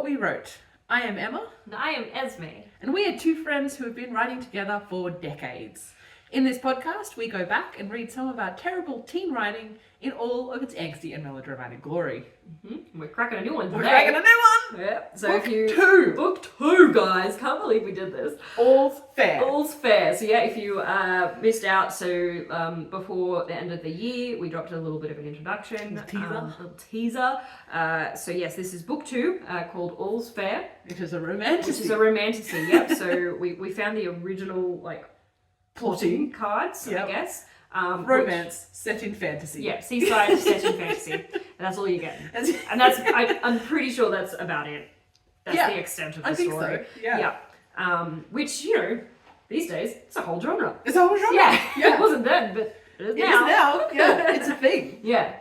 What We Wrote. I am Emma. And I am Esme. And we are two friends who have been writing together for decades. In this podcast, we go back and read some of our terrible teen writing in all of its angsty and melodramatic glory. Mm-hmm. We're cracking a new one today. We're cracking a new one! Yep. So Book if you... two! Book two, guys. Can't believe we did this. All's fair. All's fair. So yeah, if you missed out, so before the end of the year, we dropped a little bit of an introduction. Little teaser. So yes, this is book two, called All's Fair. Which is a romantasy. Which is a romantasy, yep. So we found the original, like, plotting cards, Yep. I guess. Romance set in fantasy. Yeah, seaside set in fantasy. And that's all you get. And that's, I'm pretty sure that's about it. That's the extent of the story. I think so, yeah. Which, you know, these days, it's a whole genre. It's a whole genre. Yeah. Yeah. It wasn't then, but it is now. It is now. Yeah, it's a thing. Yeah.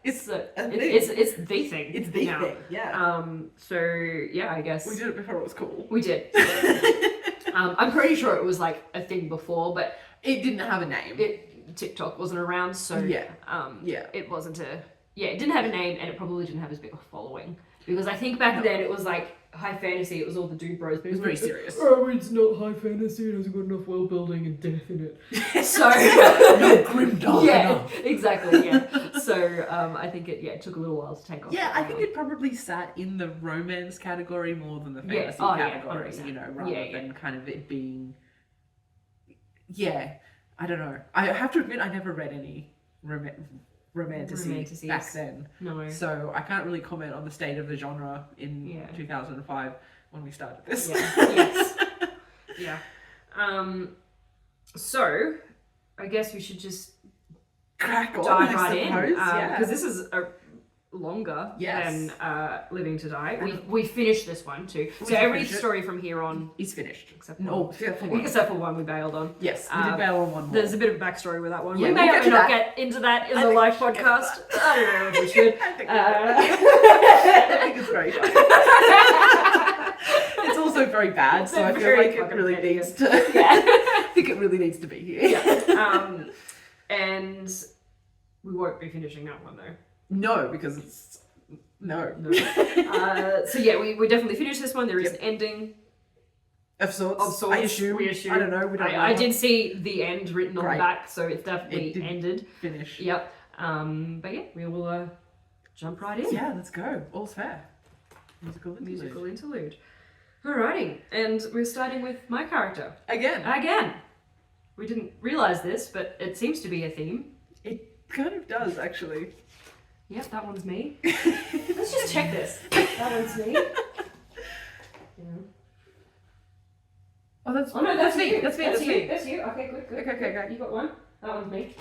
It's a thing. It's the thing. It's the now. thing, yeah. So, yeah, I guess. We did it before it was cool. We did. I'm pretty sure it was like a thing before, but it didn't have a name. TikTok wasn't around, so it wasn't it didn't have a name, and it probably didn't have as big a following, because I think back then it was like high fantasy, it was all the dude bros, but it was very serious. Oh, it's not high fantasy, it hasn't got enough world building and death in it. So no grim dark enough. Exactly, yeah. So I think it took a little while to take off. Yeah, I think it probably sat in the romance category more than the fantasy category, rather than kind of it being I don't know. I have to admit I never read any romantasy back then. No. So I can't really comment on the state of the genre in 2005 when we started this. Yes. Yeah. So I guess we should just crack on, dive right in. Yeah. Because this is longer than Living to Die. We finished this one too. So every story from here on is finished. Except for one we bailed on. Yes, we did bail on one more. There's a bit of backstory with that one. Yeah, we may or may not get into that in the live podcast. I don't know if we should. I think it's very funny. It's also very bad, so I feel like it really needs to. I think it really needs to be here. Yeah. And we won't be finishing that one though. No, because it's no. So yeah, we definitely finished this one. There is an ending of sorts. I assume. We assume. I don't know. We don't know. I did see the end written on the back, so it's definitely ended. Finish. Yep. But yeah, we will jump right in. Yeah, let's go. All's fair. Musical interlude. Alrighty, and we're starting with my character again. We didn't realize this, but it seems to be a theme. It kind of does, actually. Yep, that one's me. Let's just check this. That one's me. Oh, that's no, that's me. That's me. That's you. Okay, good. Okay. You got one. That one's me.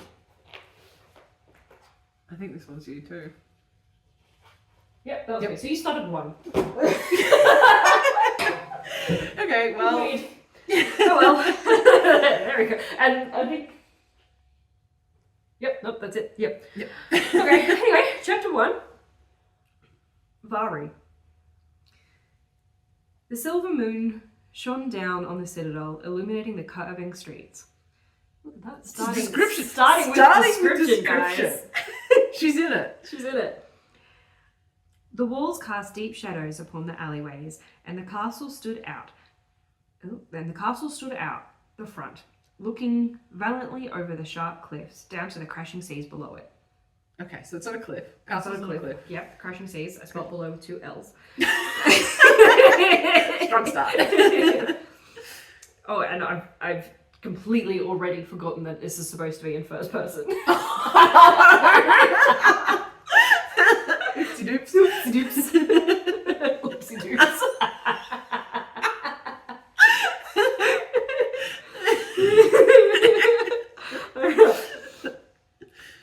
I think this one's you too. Yep, that was me. So you started one. Okay, well. Oh well. There we go. And I think. Yep, nope, that's it. Yep. Okay, anyway, chapter 1. Vari. The silver moon shone down on the citadel, illuminating the curving streets. Look at that. Starting with description, guys. She's in it. The walls cast deep shadows upon the alleyways, and the castle stood out. The front, looking valiantly over the sharp cliffs down to the crashing seas below it. Okay, so it's on a cliff. Castle's on a cliff. Yep, crashing seas. I spelled below with 2 L's. Strong start. Oh, and I've completely already forgotten that this is supposed to be in first person. Oopsie doops. Oopsie doops.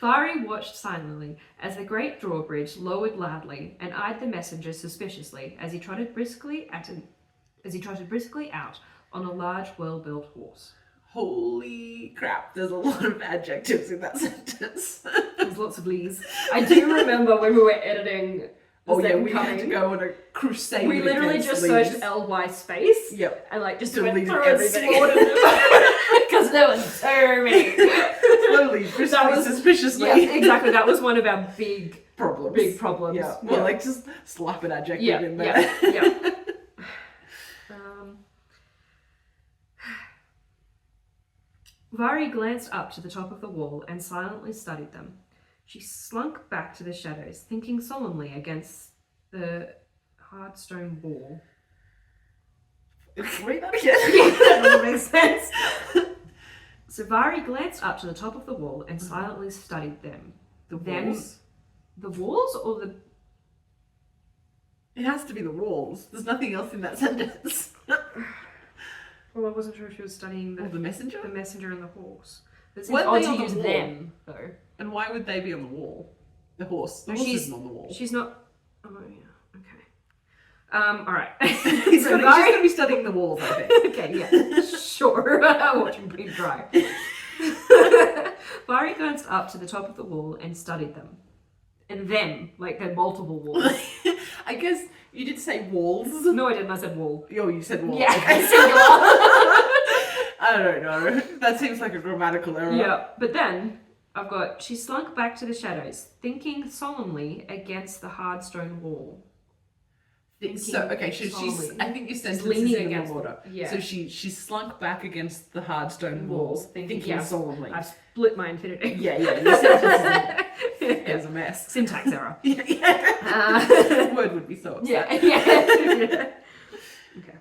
Vari watched silently as the great drawbridge lowered loudly and eyed the messenger suspiciously as he trotted briskly out on a large, well-built horse. Holy crap, there's a lot of adjectives in that sentence. There's lots of lees. I do remember when we were editing we had to go on a crusade. We literally just searched LY space. Yep. And like just Deleted went through everything. and slaughtered them. Because there was so many. Slowly, suspiciously. Yeah, exactly. That was one of our big problems. Big problems. Yeah. Well, like just slap an adjective Yeah, in there. yeah. Vari glanced up to the top of the wall and silently studied them. She slunk back to the shadows, thinking solemnly against the hard stone wall. Read that again. Yeah, that doesn't make sense. So Vari glanced up to the top of the wall and silently studied them. The walls? The walls or the... It has to be the walls. There's nothing else in that sentence. Well, I wasn't sure if she was studying Or the messenger? the messenger and the horse. It seems Weren't odd they to on the use wall? them, though. And why would they be on the wall? The horse. The No, horse she's- isn't on the wall. She's not... Oh, yeah. Okay. Alright. She's So going to be studying the walls, I think. Okay, yeah. Sure. Watching paint dry. Vari glanced up to the top of the wall and studied them. And them, like they're multiple walls. I guess you did say walls. No, I didn't. I said wall. Oh, you said wall. Yeah, Okay. singular. I don't know. That seems like a grammatical error. Yeah, but then I've got, she slunk back to the shadows, thinking solemnly against the hard stone wall. So, okay, she's solemnly. I think your sentence is leaning in the against wrong order. yeah. So she slunk back against the hard stone walls, thinking yeah. solemnly. I've split my infinity. Yeah, your sentence is a mess. Syntax error. Yeah. Word would be so upset. Yeah. Okay.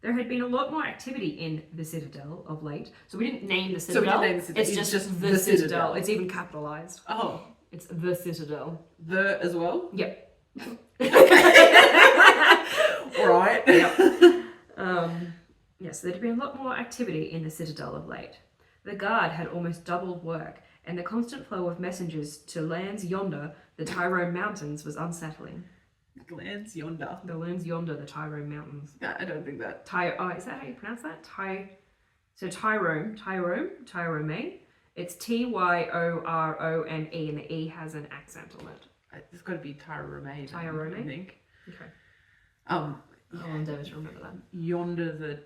There had been a lot more activity in the Citadel of late. So we didn't name the So we Citadel. didn't name the Citadel. It's It's just just the the Citadel. Citadel. It's even capitalized. Oh, It's the Citadel. the as well? Yep. Right. Yep. Yes, there'd been a lot more activity in the Citadel of late. The guard had almost doubled work, and the constant flow of messengers to lands yonder, the Tyrone Mountains, was unsettling. Lands yonder. The lands yonder, the Tyrone Mountains. I don't think that. Is that how you pronounce that? So Tyrone, it's Tyorone, and the E has an accent on it. It's got to be Tyrone. I Tyrone? think. Okay. Um, I'll endeavour to remember that. Yonder the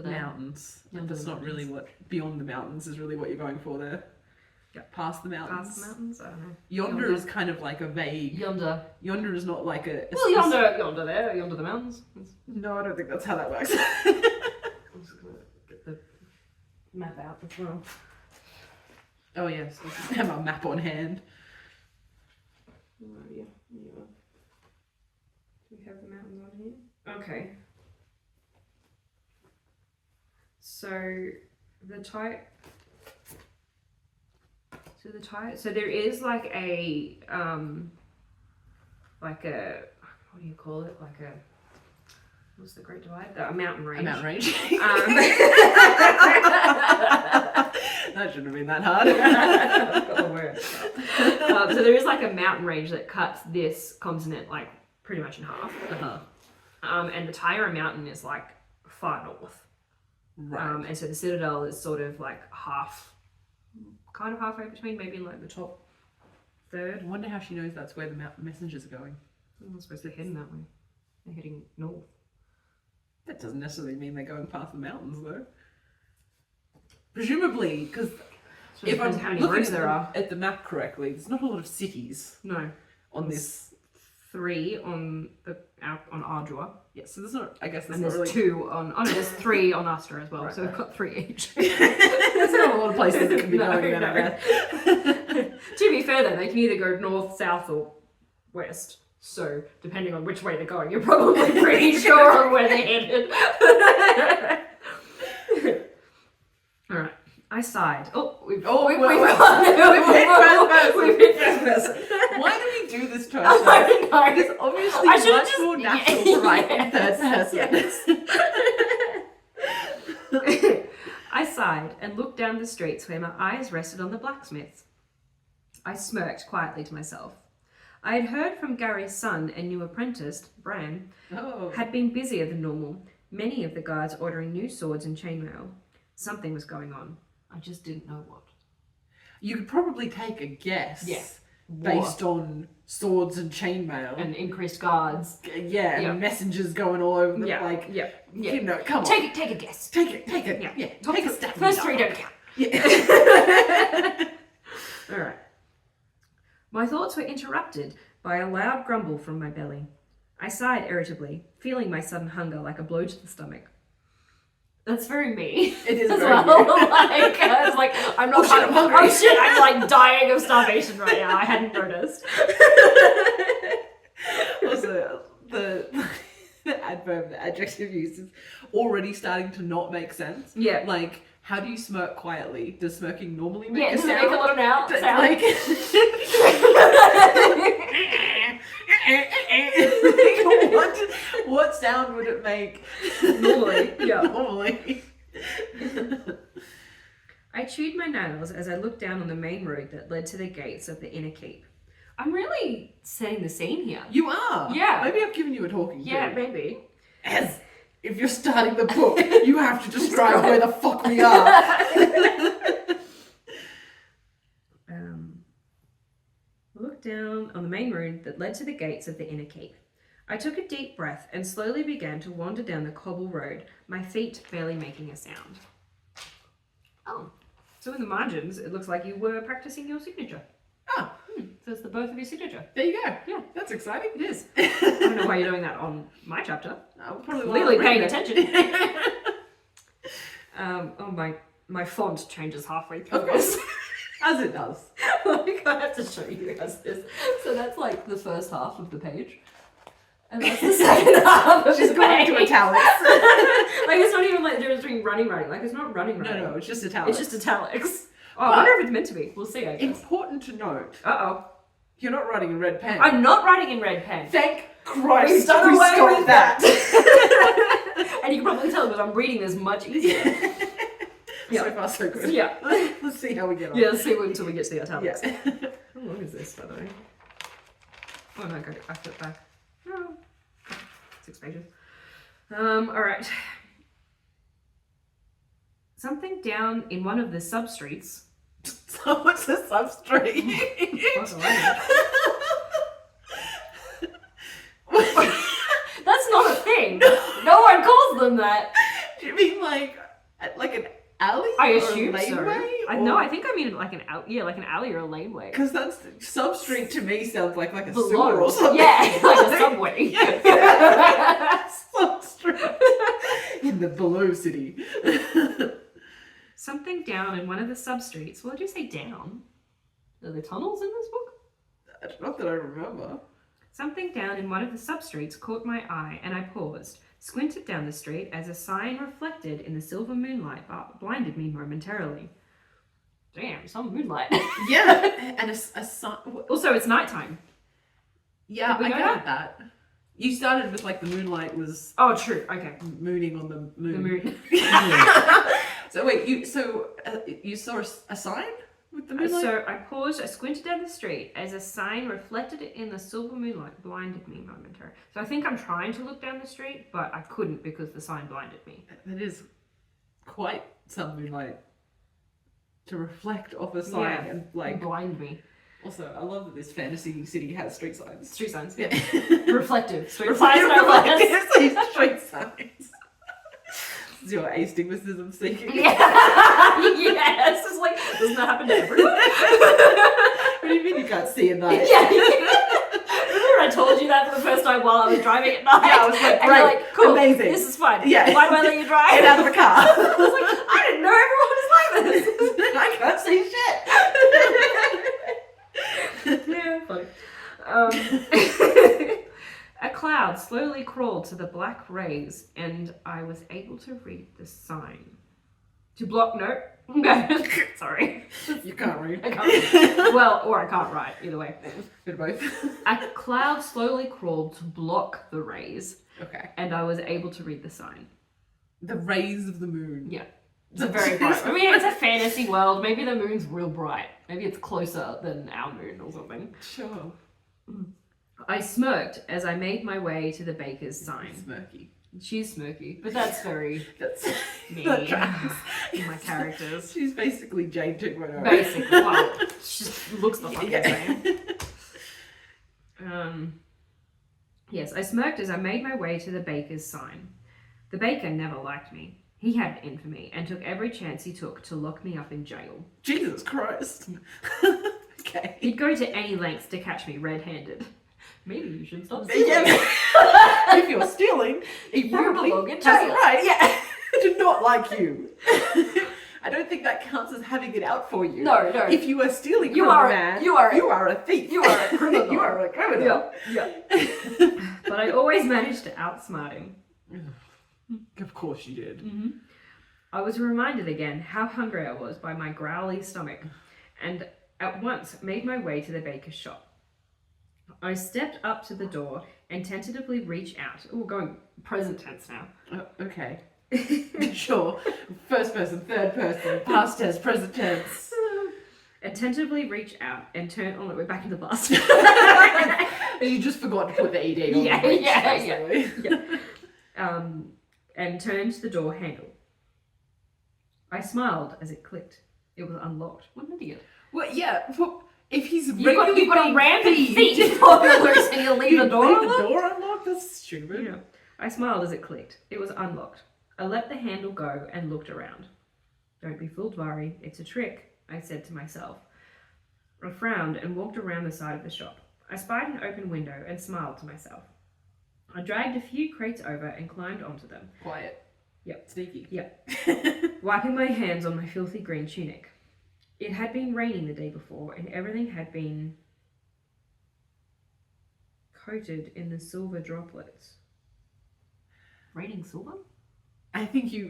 There. mountains. Yonder That's the not really what beyond the mountains is really what you're going for there. Yeah. Past the mountains. Past the mountains? I don't know. Yonder is kind of like a vague. Yonder. Yonder is not like a. Well, yonder there, yonder the mountains. No, I don't think that's how that works. I'm just gonna get the map out as well. Oh yes, I have a map on hand. Oh yeah. Do we have the mountains on here? Okay. So so there is like a what do you call it? What's the Great Divide? A mountain range. A mountain range. That shouldn't have been that hard. I've got the word. So there is like a mountain range that cuts this continent like pretty much in half. And the Tyrone Mountain is like far north. Right. And so the Citadel is sort of like kind of halfway between, maybe in like the top third. I wonder how she knows that's where the messengers are going. I'm not supposed to be heading that way. They're heading north. That doesn't necessarily mean they're going past the mountains, though. Presumably, because So it if I'm depends how many looking roads there are. at the map correctly, there's not a lot of cities No. on this. 3 on Ardua. Yeah, so there's not. I guess there's And not there's really. 2 on. Oh no, there's 3 on Astra as well. Right, So we've got 3 each. There's not a lot of places that can be No, going in, I guess. To be fair though, they can either go north, south, or west. So depending on which way they're going, you're probably pretty sure on where they're headed. All right. I sighed. We've hit first person. Why do we do this to I ourselves? don't know. It's obviously I should've much just- more natural to write in third person. Yes. I sighed and looked down the streets where my eyes rested on the blacksmiths. I smirked quietly to myself. I had heard from Gary's son and new apprentice, Bran, had been busier than normal, many of the guards ordering new swords and chainmail. Something was going on. I just didn't know what. You could probably take a guess. Yeah. Based on swords and chainmail. And increased guards. Yeah, and messengers going all over the you know, come on. Take a guess. Take it. Yeah. Take a step. First 3 don't count. Yeah. All right. My thoughts were interrupted by a loud grumble from my belly. I sighed irritably, feeling my sudden hunger like a blow to the stomach. That's very me. It is as very well. you. It's like, I'm not shit, I'm hungry. Oh shit, I'm like dying of starvation right now. I hadn't noticed. Also, the adverb, the adjective use is already starting to not make sense. Yeah. Like, how do you smirk quietly? Does smirking normally make a Does it sound? make a little sound? Like, what sound would it make? Normally, yeah. Normally. I chewed my nails as I looked down on the main road that led to the gates of the inner keep. I'm really setting the scene here. You are. Yeah. Maybe I've given you a talking Yeah, to. maybe. As if you're starting the book, you have to describe where the fuck we are. Looked down on the main road that led to the gates of the inner keep. I took a deep breath and slowly began to wander down the cobble road, my feet barely making a sound. Oh, so in the margins, it looks like you were practicing your signature. Ah, So it's the birth of your signature. there you go. Yeah. That's exciting. It is. I don't know why you're doing that on my chapter. I'm probably Clearly paying it. attention. My font changes halfway through Of course. this. As it does. Like, I have to show you guys this. So that's like the first half of the page. And that's the second half of She's the going page. to italics. Like, it's not even like the difference between running. Like, it's not running. No, it's just italics. It's just italics. Oh, I wonder if it's meant to be. We'll see, I guess. Important to note, Uh-oh. you're not writing in red pen. I'm not writing in red pen. Thank Christ We've done we away stopped with that. And you can probably tell because I'm reading this much easier. So far, so good. Yeah. Let's see how we get on. Yeah, let's see until we get to the italics. Yeah. How long is this, by the way? Oh no, I flip back. No. 6 pages. Alright. Something down in one of the sub-streets. So what's a substrate? That's not a thing. No one calls them that. Do you mean like an alley? I or assume a so. laneway? No, I think I mean like an alley or a laneway. Because that's substreet to me sounds like a Below. sewer or something. Yeah, like a subway. Yeah. Substreet in the below city. Something down in one of the sub-streets. What did you say down? Are there tunnels in this book? Not that I remember. Something down in one of the sub-streets caught my eye and I paused, squinted down the street as a sign reflected in the silver moonlight blinded me momentarily. Damn, some moonlight. Yeah, and a sign. Also, it's nighttime. Yeah, Did we I know got that. You started with like the moonlight was Oh, true. Okay. mooning on the moon. The moon. So wait, you saw a sign with the moonlight? So I paused, I squinted down the street as a sign reflected in the silver moonlight blinded me momentarily. So I think I'm trying to look down the street, but I couldn't because the sign blinded me. That is quite some moonlight to reflect off a sign and like. Blind me. Also, I love that this fantasy city has street signs. Street signs. Yeah. Reflective. Street Reflective, signs. reflective street signs. This is your astigmatism seeking. Yeah. Yes. It's like, doesn't that happen to everyone? What do you mean you can't see at night? Yeah. Remember I told you that for the first time while I was driving at night? Yeah, I was like, and you're great, like, cool, amazing. this is fun. Yeah. Why do I let you drive? Get out of the car. I was like, I didn't know everyone was like this. I can't see shit. Yeah, funny. A cloud slowly crawled to the black rays, and I was able to read the sign. To block, no. Sorry. You can't read. I can't read. Well, or I can't write, either way. Bit of both. A cloud slowly crawled to block the rays, Okay. and I was able to read the sign. The rays of the moon. Yeah. It's a very bright. I mean, it's a fantasy world. Maybe the moon's real bright. Maybe it's closer than our moon or something. Sure. I smirked as I made my way to the baker's sign. Smirky. She's smirky, but that's very That's me. that tracks. My characters. She's basically Jane 2.0. Basically, well, she just looks the fucking same. Yes, I smirked as I made my way to the baker's sign. The baker never liked me. He had it in for me and took every chance he took to lock me up in jail. Jesus Christ. Okay. He'd go to any lengths to catch me red-handed. Maybe you should stop Yeah. If you're stealing, you probably belong in has jail. the right to not like you. I don't think that counts as having it out for you. No. If you are stealing You from are a a- man, you are a- a thief. you are a criminal. You are a criminal. Yeah. But I always managed to outsmart him. Of course you did. I was reminded again how hungry I was by my growly stomach, and at once made my way to the baker's shop. I stepped up to the door and tentatively reached out. Oh, we're going present tense now. Okay. Sure. First person, third person, past tense, present tense. And tentatively reached out and turned. Oh no, we're back in the bus. You just forgot to put the ED on. Yeah, the bridge, yeah. basically. And turned the door handle. I smiled as it clicked. It was unlocked. What an idiot. Well, yeah. Well, if he's You've regularly got a being rampant thieved, thief on the loose and you leave the door leave unlocked? the door unlocked? That's stupid. Yeah. I smiled as it clicked. It was unlocked. I let the handle go and looked around. Don't be fooled, Vari. It's a trick, I said to myself. I frowned and walked around the side of the shop. I spied an open window and smiled to myself. I dragged a few crates over and climbed onto them. Quiet. Yep. Sneaky. Yep. Wiping my hands on my filthy green tunic. It had been raining the day before and everything had been coated in the silver droplets. Raining silver? I think you're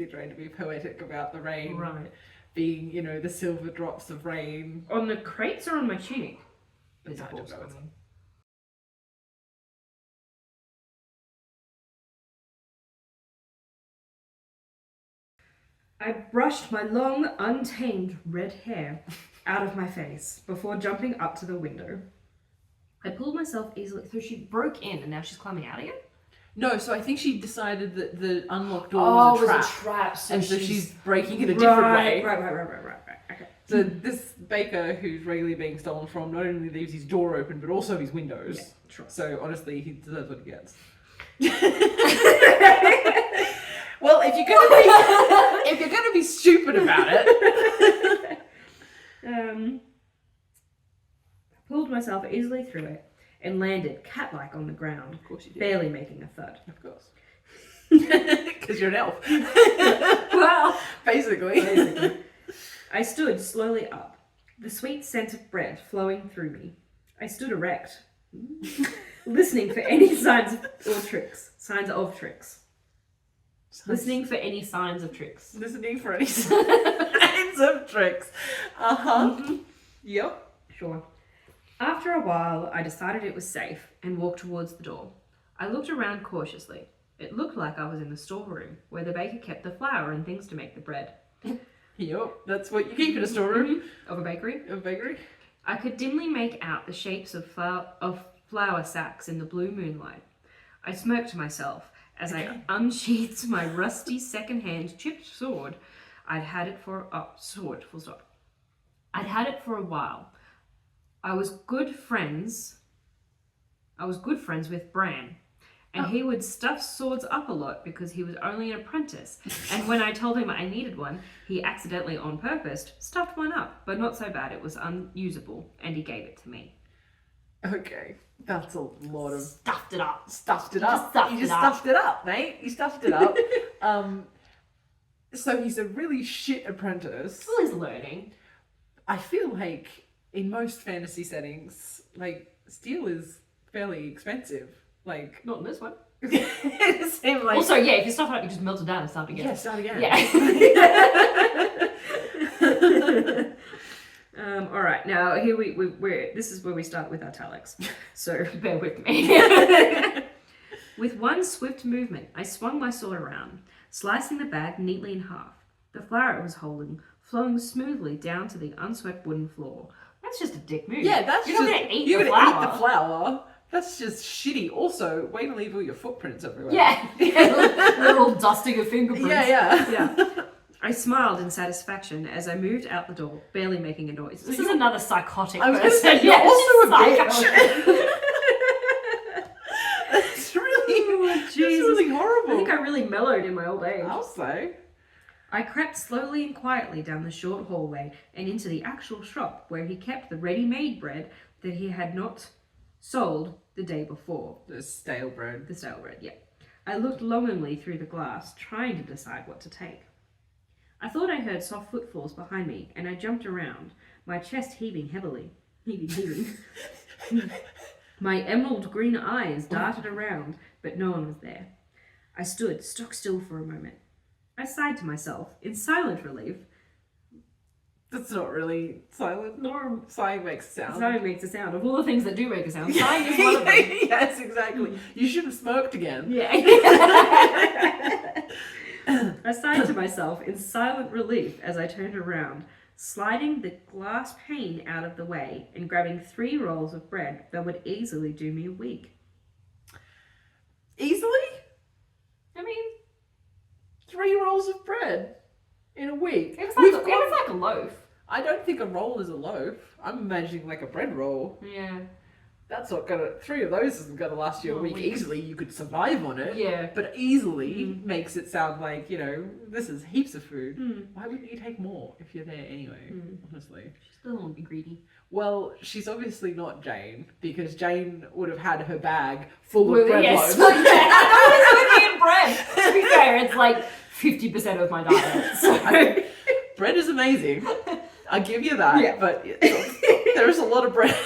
trying to be poetic about the rain Right. being, the silver drops of rain. On the crates or on my tunic? It's hard to know. I brushed my long, untamed red hair out of my face before jumping up to the window. I pulled myself easily. So she broke in and now she's climbing out again? No, so I think she decided that the unlocked door was a trap. trap. And so she's breaking it a different way. Right. Okay. So this baker who's regularly being stolen from not only leaves his door open, but also his windows. Yeah, true. So honestly, he deserves what he gets. Well, if you're gonna be stupid about it, I pulled myself easily through it and landed cat-like on the ground, of course you did. barely making a thud. Of course. Because you're an elf. Well, basically. I stood slowly up, the sweet scent of bread flowing through me. I stood erect, listening for any signs of tricks. Listening for any signs of tricks. Listening for any signs of tricks. Yep. Sure. After a while, I decided it was safe and walked towards the door. I looked around cautiously. It looked like I was in the storeroom, where the baker kept the flour and things to make the bread. Yep, that's what you keep in a storeroom. Of a bakery? Of a bakery. I could dimly make out the shapes of flour sacks in the blue moonlight. I smirked to myself as I unsheathed my rusty second-hand chipped sword. I'd had it for a while. I was good friends with Bran, and he would stuff swords up a lot because he was only an apprentice. And when I told him I needed one, he accidentally, on purpose, stuffed one up, but not so bad. It was unusable, and he gave it to me. Okay, that's a lot of Stuffed it up. You just stuffed it up, mate. You stuffed it up. So he's a really shit apprentice. Well, he's learning. I feel like in most fantasy settings, steel is fairly expensive. Not in this one. It seemed like Also, yeah, if you stuff it up, you just melt it down and start again. yeah, start again. Yeah. All right, now here we're this is where we start with italics. So bear with me. With one swift movement, I swung my sword around, slicing the bag neatly in half. The flour it was holding flowing smoothly down to the unswept wooden floor. That's just a dick move. Yeah, that's you're just not gonna eat you're the gonna flour. eat the flour. That's just shitty. Also, way to leave all your footprints everywhere. Yeah, little dusting of fingerprints. Yeah. I smiled in satisfaction as I moved out the door, barely making a noise. This is you're- another psychotic I was person. gonna say, you're also a psychotic. bitch. It's really horrible. I think I really mellowed in my old age. I'll say. I crept slowly and quietly down the short hallway and into the actual shop where he kept the ready-made bread that he had not Sold the day before. The stale bread. The stale bread, yeah. I looked longingly through the glass, trying to decide what to take. I thought I heard soft footfalls behind me, and I jumped around, my chest heaving heavily. Heaving. My emerald green eyes darted around, but no one was there. I stood stock still for a moment. I sighed to myself, in silent relief. That's not really silent. No. Sighing makes a sound. Sighing makes a sound. Of all the things that do make a sound, sighing is one of them. Yes, exactly. You should have smoked again. Yeah. I sighed to myself in silent relief as I turned around, sliding the glass pane out of the way and grabbing 3 rolls of bread that would easily do me a week. Easily? I mean, 3 rolls of bread in a week. it was like a loaf. I don't think a roll is a loaf. I'm imagining like a bread roll. Yeah. That's not gonna. 3 of those isn't gonna last you a week. Easily, you could survive on it. Yeah. But easily makes it sound like, this is heaps of food. Mm. Why wouldn't you take more if you're there anyway? Honestly. She still won't be greedy. Well, she's obviously not Jane, because Jane would have had her bag full of bread yes. loaves. It's bread. To be fair, it's like 50% of my diet. So. Bread is amazing. I give you that. Yeah. But there's a lot of bread.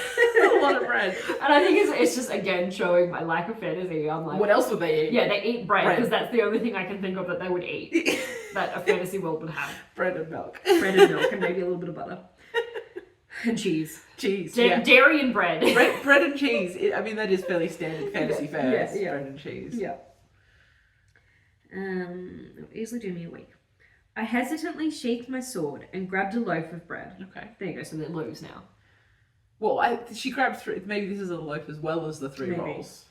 A lot of bread. And I think it's just, again, showing my lack of fantasy. I'm like, What else would they eat? yeah, they eat bread because that's the only thing I can think of that they would eat. That a fantasy world would have. Bread and milk. Bread and milk and maybe a little bit of butter. And cheese. Cheese. Dairy and bread. Bread and cheese. That is fairly standard fantasy fares. Yeah. Bread and cheese. Yeah. It'll easily do me a week. I hesitantly sheathed my sword and grabbed a loaf of bread. Okay. There you go, so they're loaves now. Well, she grabbed 3. Maybe this is a loaf as well as the 3 Maybe. rolls.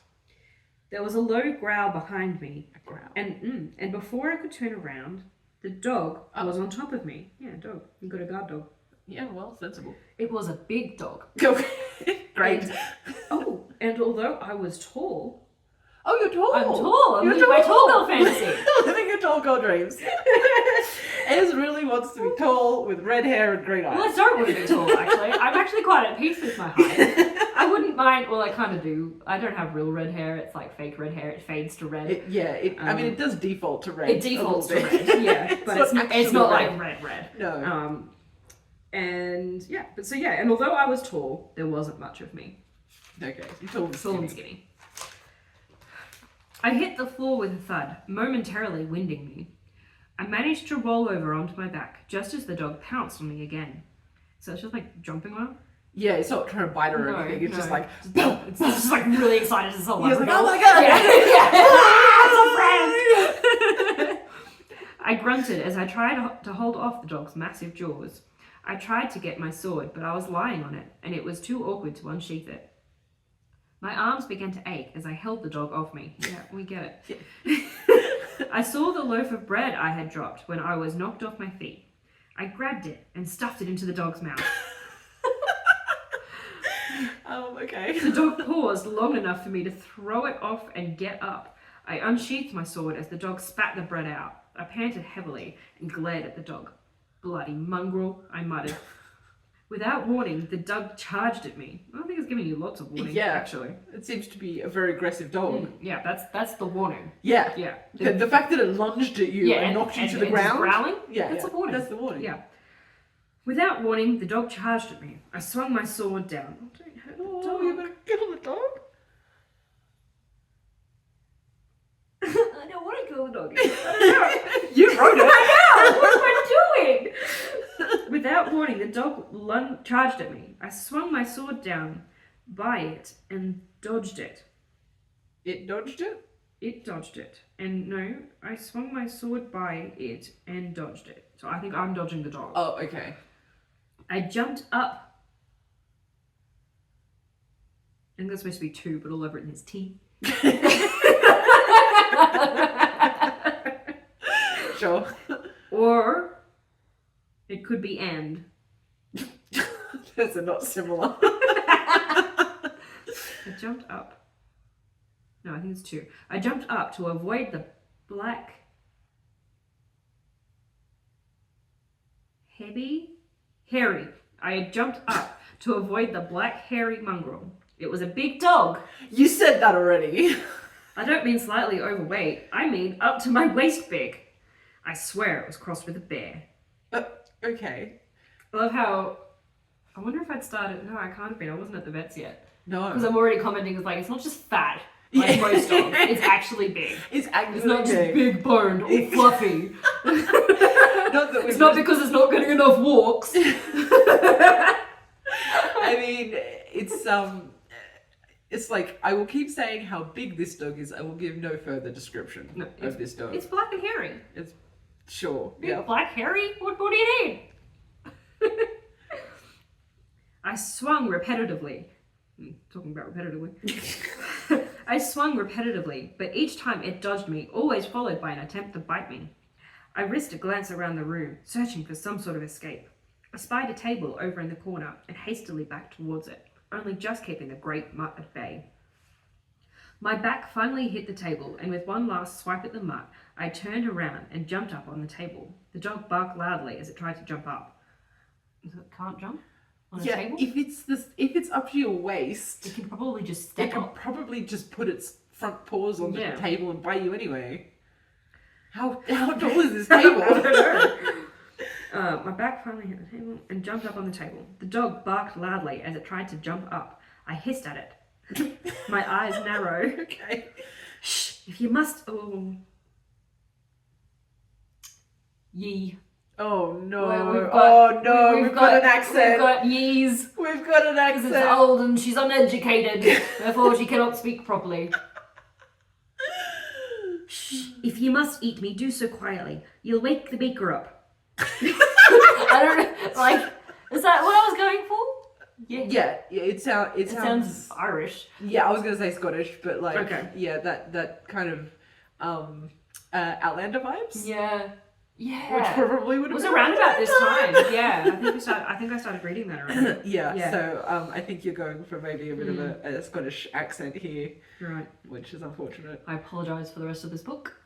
There was a low growl behind me. A growl. And before I could turn around, the dog was on top of me. Yeah, dog. You got a guard dog. Yeah, well, sensible. It was a big dog. Great. And although I was tall... Oh, you're tall. I'm tall. I'm living my tall girl fantasy. Living your tall girl dreams. Ez really wants to be tall with red hair and green eyes. Well, I don't want to be tall, actually. I'm actually quite at peace with my height. I wouldn't mind... Well, I kind of do. I don't have real red hair. It's like fake red hair. It fades to red. It does default to red. It defaults to red, yeah. But it's not like red. No. And although I was tall, there wasn't much of me. Okay, you're tall and skinny. I hit the floor with a thud, momentarily winding me. I managed to roll over onto my back, just as the dog pounced on me again. So it's just like jumping on her? Yeah, it's not trying to bite her or anything, it's just like... It's just like really excited as a He's like, oh my god! Yeah. I grunted as I tried to hold off the dog's massive jaws. I tried to get my sword, but I was lying on it, and it was too awkward to unsheath it. My arms began to ache as I held the dog off me. Yeah, we get it. I saw the loaf of bread I had dropped when I was knocked off my feet. I grabbed it and stuffed it into the dog's mouth. Okay. The dog paused long enough for me to throw it off and get up. I unsheathed my sword as the dog spat the bread out. I panted heavily and glared at the dog. Bloody mongrel, I muttered. Without warning, the dog charged at me. I don't think it's giving you lots of warning, actually. It seems to be a very aggressive dog. Yeah, that's the warning. Yeah. Yeah. The fact that it lunged at you and knocked you to the ground. Growling? That's the warning. That's the warning. Yeah. Without warning, the dog charged at me. I swung my sword down. Don't hurt the dog. You're gonna kill the dog? I don't want to kill the dog. I don't know. You wrote it. I know. What am I doing? Without warning, the dog charged at me. I swung my sword down by it and dodged it. It dodged it? It dodged it. And no, I swung my sword by it and dodged it. So I think I'm dodging the dog. Oh, okay. I jumped up. I think that's supposed to be 2, but all I've written is T. Sure. Or it could be and. Those are not similar. I jumped up. No, I think it's 2. I jumped up to avoid the black... Hairy. I had jumped up to avoid the black hairy mongrel. It was a big dog. You said that already. I don't mean slightly overweight, I mean up to my waist big. I swear it was crossed with a bear. Okay. I love how, I wonder if I'd started, no, I can't have been, I wasn't at the vets yet. No. Because I'm already commenting, it's like, it's not just fat, like most dogs, it's actually big. It's actually It's not just big. big boned or fluffy. Not that It's not because it's not getting enough walks. I mean, it's like, I will keep saying how big this dog is. I will give no further description of this dog. It's black and hairy. It's sure. Big, Yeah. black, hairy? What do you need? I swung repetitively. Talking about repetitively. I swung repetitively, but each time it dodged me, always followed by an attempt to bite me. I risked a glance around the room, searching for some sort of escape. I spied a table over in the corner and hastily backed towards it, only just keeping the great mutt at bay. My back finally hit the table, and with one last swipe at the mutt, I turned around and jumped up on the table. The dog barked loudly as it tried to jump up. So it can't jump on a table? If it's up to your waist, It can probably just it step can up. probably just put its front paws on Yeah. the table and bite you anyway. How tall is this I table? don't know. My back finally hit the table and jumped up on the table. The dog barked loudly as it tried to jump up. I hissed at it. My eyes narrowed. Okay. Shh, if you must... Oh. Ye. Oh no. Well, We've got an accent. We've got yees. We've got an Because accent. it's old and she's uneducated. Therefore she cannot speak properly. Shh, if you must eat me, do so quietly. You'll wake the baker up. I don't know, like, is that what I was going for? Yeah, it sounds Irish. Yeah, I was gonna say Scottish, but like, Okay. yeah, that kind of Outlander vibes. Yeah. Which probably would have It was been around about this time. Yeah, I think I started reading that around. yeah, Yeah. so I think you're going for maybe a bit of a Scottish accent here, Right. which is unfortunate. I apologise for the rest of this book.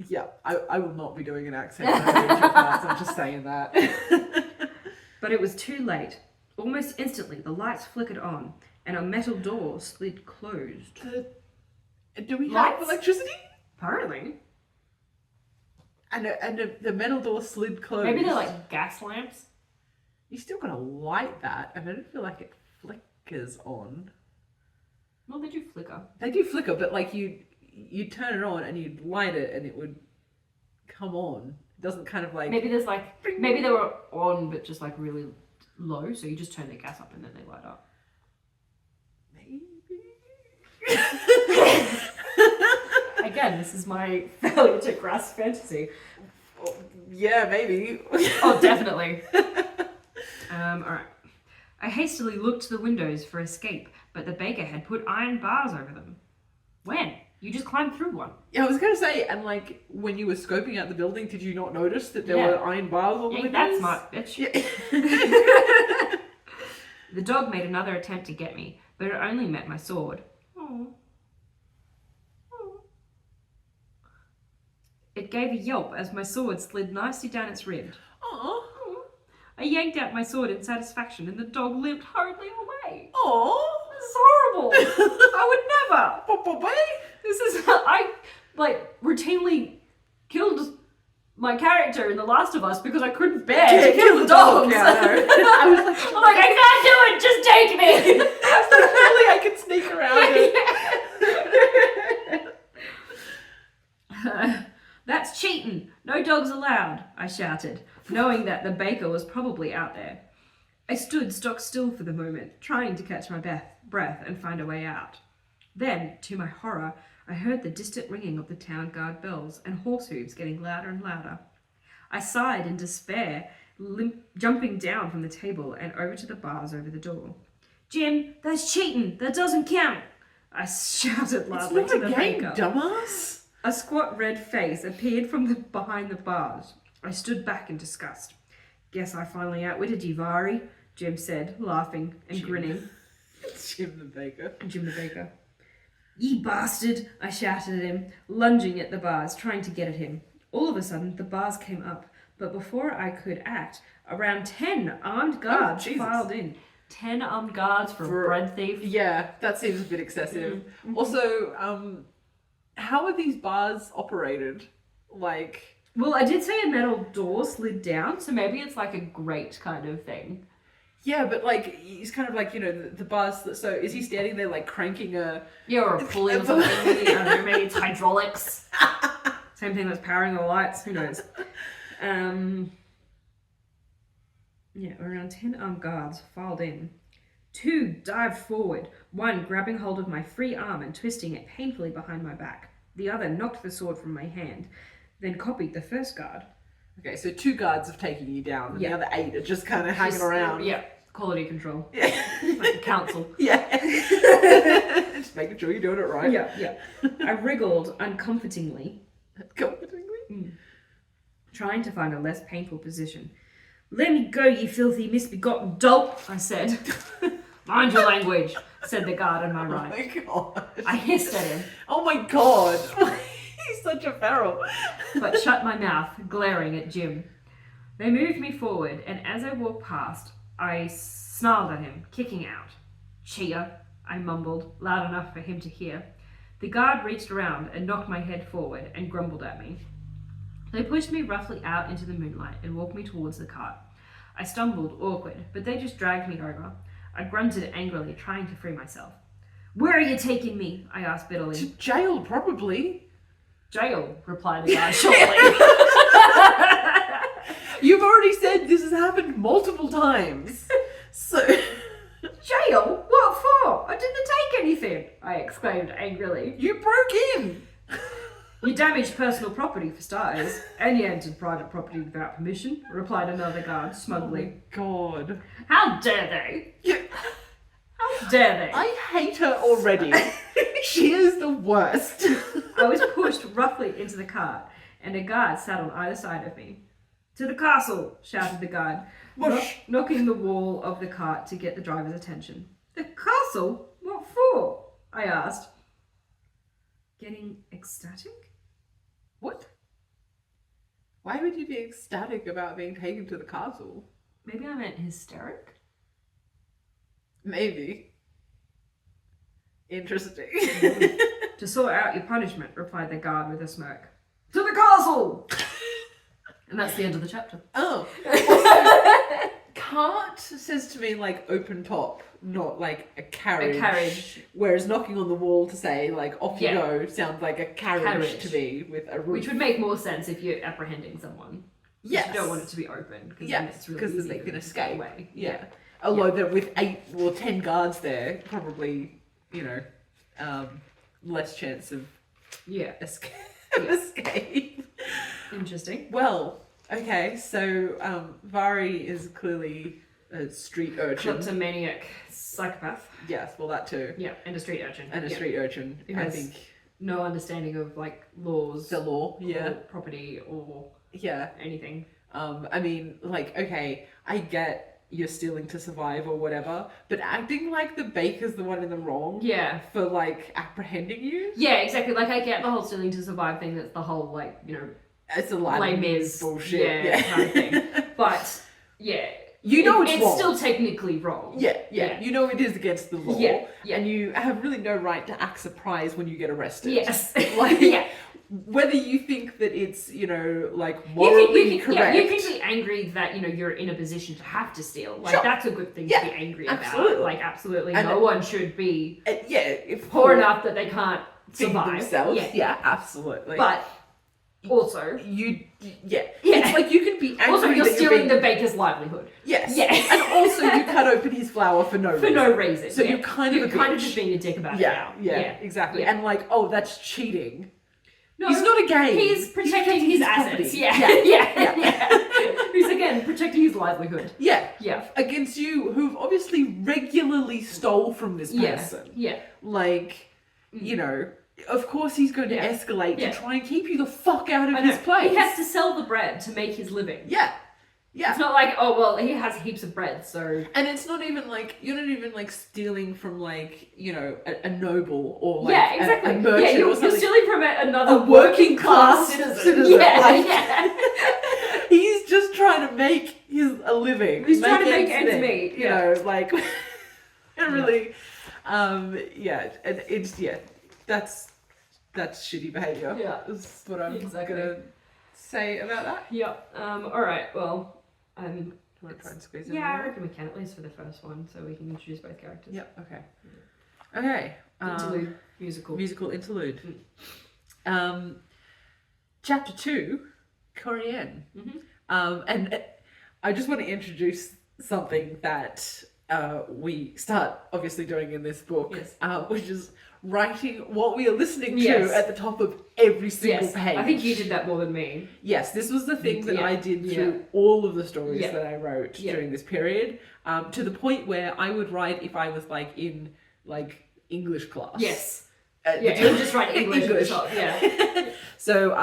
Yeah, I will not be doing an accent when I read your parts, I'm just saying that. But it was too late. Almost instantly, the lights flickered on, and a metal door slid closed. Do we have Lights? electricity? Apparently. And the metal door slid closed. Maybe they're like gas lamps. You still gotta light that, and I don't feel like it flickers on. Well, they do flicker. They do flicker, but like you turn it on and you light it and it would come on. It doesn't kind of like... Maybe there's like, maybe they were on but just like really low, so you just turn the gas up and then they light up. Maybe. Again, this is my failure to grasp fantasy. Yeah, maybe. Oh, definitely. Alright. I hastily looked to the windows for escape, but the baker had put iron bars over them. When? You just climbed through one. Yeah, I was gonna say, and like when you were scoping out the building, did you not notice that there were iron bars on the windows? That's smart, bitch. Yeah. The dog made another attempt to get me, but it only met my sword. Aww. It gave a yelp as my sword slid nicely down its rib. Aww. I yanked out my sword in satisfaction and the dog limped hurriedly away. Aww. This is horrible. I would never. Bye-bye. This is... I, like, routinely killed my character in The Last of Us because I couldn't bear to kill the dogs. Yeah, I was like, I'm like, I can't do it, just take me. surely I can sneak around it. That's cheating. No dogs allowed, I shouted, knowing that the baker was probably out there. I stood stock still for the moment, trying to catch my breath and find a way out. Then, to my horror, I heard the distant ringing of the town guard bells and horse hooves getting louder and louder. I sighed in despair, jumping down from the table and over to the bars over the door. Jim, that's cheating. That doesn't count. I shouted loudly It's to not the a game, baker. dumbass. A squat red face appeared from behind the bars. I stood back in disgust. Guess I finally outwitted you, Vari, Jim said, laughing and grinning. Jim the baker. Jim the baker. Ye bastard, I shouted at him, lunging at the bars, trying to get at him. All of a sudden, the bars came up, but before I could act, around 10 armed guards Jesus. filed in. 10 armed guards for a bread thief. Yeah, that seems a bit excessive. Mm-hmm. Also, how are these bars operated? Like... Well, I did say a metal door slid down, so maybe it's like a grate kind of thing. Yeah, but like, he's kind of like, you know, the bars, so is he standing there like cranking a... Yeah, or a pulley or something. I don't know, maybe it's hydraulics. Same thing that's powering the lights, who knows. Yeah, around 10 armed guards filed in. 2 dived forward, one grabbing hold of my free arm and twisting it painfully behind my back. The other knocked the sword from my hand, then copied the first guard. Okay, so 2 guards have taken you down, and the other 8 are just kind of hanging around. Yeah, quality control. Yeah. Like a council. Yeah. Just making sure you're doing it right. Yeah. I wriggled uncomfortingly. Trying to find a less painful position. "Let me go, you filthy misbegotten dolt," I said. "Mind your language," said the guard on my right. Oh my god. I hissed at him. Oh my god. He's such a feral. But shut my mouth, glaring at Jim. They moved me forward, and as I walked past, I snarled at him, kicking out. "Cheater," I mumbled, loud enough for him to hear. The guard reached around and knocked my head forward and grumbled at me. They pushed me roughly out into the moonlight and walked me towards the cart. I stumbled, awkward, but they just dragged me over. I grunted angrily, trying to free myself. "Where are you taking me?" I asked bitterly. To jail, probably. "Jail," replied the guy shortly. You've already said this has happened multiple times. So... "Jail? What for? I didn't take anything," I exclaimed angrily. You broke in! "You damaged personal property for starters, and you entered private property without permission," replied another guard smugly. God. "How dare they? Yeah. How dare they?" I hate her already. She is the worst. I was pushed roughly into the cart, and a guard sat on either side of me. "To the castle," shouted the guard, knocking the wall of the cart to get the driver's attention. "The castle? What for?" I asked. Getting ecstatic? What? Why would you be ecstatic about being taken to the castle? Maybe I meant hysteric? Maybe. Interesting. "To sort out your punishment," replied the guard with a smirk. "To the castle!" And that's the end of the chapter. Oh. Also, cart says to me like open top, not like a carriage. A carriage. Whereas knocking on the wall to say like off you go sounds like a carriage to me with a roof. Which would make more sense if you're apprehending someone. Yes. You don't want it to be open because then it's really easy they for can them to escape. get away. Yeah. Although that with 8 or 10 guards there, probably, you know, less chance of escape. Escape. Interesting. Well, okay, so Vari is clearly a street urchin. Kleptomaniac psychopath. Yes, well that too. Yeah, and a street urchin. And a street urchin, Who I has think. no understanding of like laws. The law, or property or anything. I mean, like, okay, I get you're stealing to survive or whatever, but acting like the baker's the one in the wrong for like apprehending you. Yeah, exactly. Like I get the whole stealing to survive thing. That's the whole like, you know, it's a lot of bullshit. Kind of thing. But you know it's wrong. still technically wrong. Yeah. You know it is against the law. Yeah. And you have really no right to act surprised when you get arrested. Yes. Like, whether you think that it's, you know, like morally correct. Yeah, you can be angry that, you know, you're in a position to have to steal. Like that's a good thing to be angry about. Like absolutely and no one should be poor enough that they can't survive themselves. Yeah, absolutely. But also it's like you can be angry also you're that stealing the baker's livelihood. Yes. And also you cut open his flour for no reason. So you're kind of just being a dick about it now. Yeah, exactly. And like, oh, that's cheating. No, he's not a game. He's protecting his assets. Yeah. He's again protecting his livelihood. Yeah. Against you, who've obviously regularly stole from this person. Yeah. Like, you know, of course he's going to escalate to try and keep you the fuck out of his place. He has to sell the bread to make his living. Yeah. It's not like, oh, well, he has heaps of bread, so... And it's not even like, you're not even like stealing from like, you know, a noble or like exactly. a merchant you're or something. stealing from another working class citizen. Yeah. He's just trying to make a living. He's trying to make ends meet. You know, like it really, that's shitty behaviour. Yeah, is what I'm exactly. gonna say about that. Yep. All right. Well, Do you want to try and squeeze in? yeah, I more? reckon we can, at least for the first one, so we can introduce both characters. Yep. Okay. Okay. Interlude, musical. Musical interlude. Chapter 2, Korean. And I just want to introduce something that we start obviously doing in this book, Yes. which is writing what we are listening to Yes. at the top of every single page. I think you did that more than me. Yes, this was the thing that Yeah. I did through all of the stories Yeah. that I wrote Yeah. during this period, to the point where I would write if I was like in like English class. Yes. At Yeah, the you would time. just write English at the top. Yeah. So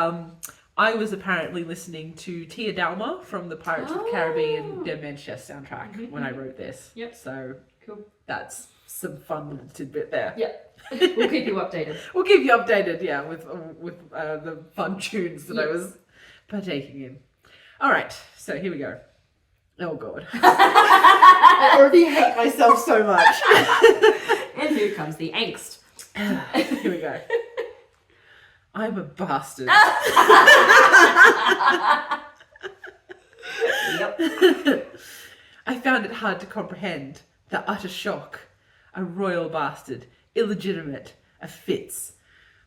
I was apparently listening to Tia Dalma from the Pirates of the Caribbean Dead Man's Chest soundtrack when I wrote this. Yep. So Cool. that's some fun little tidbit there. Yeah. We'll keep you updated. We'll keep you updated, yeah, with the fun tunes that I was partaking in. All right, so here we go. Oh God, I already hate myself so much. And here comes the angst. Here we go. I'm a bastard. Yep. I found it hard to comprehend the utter shock. A royal bastard, illegitimate, a Fitz.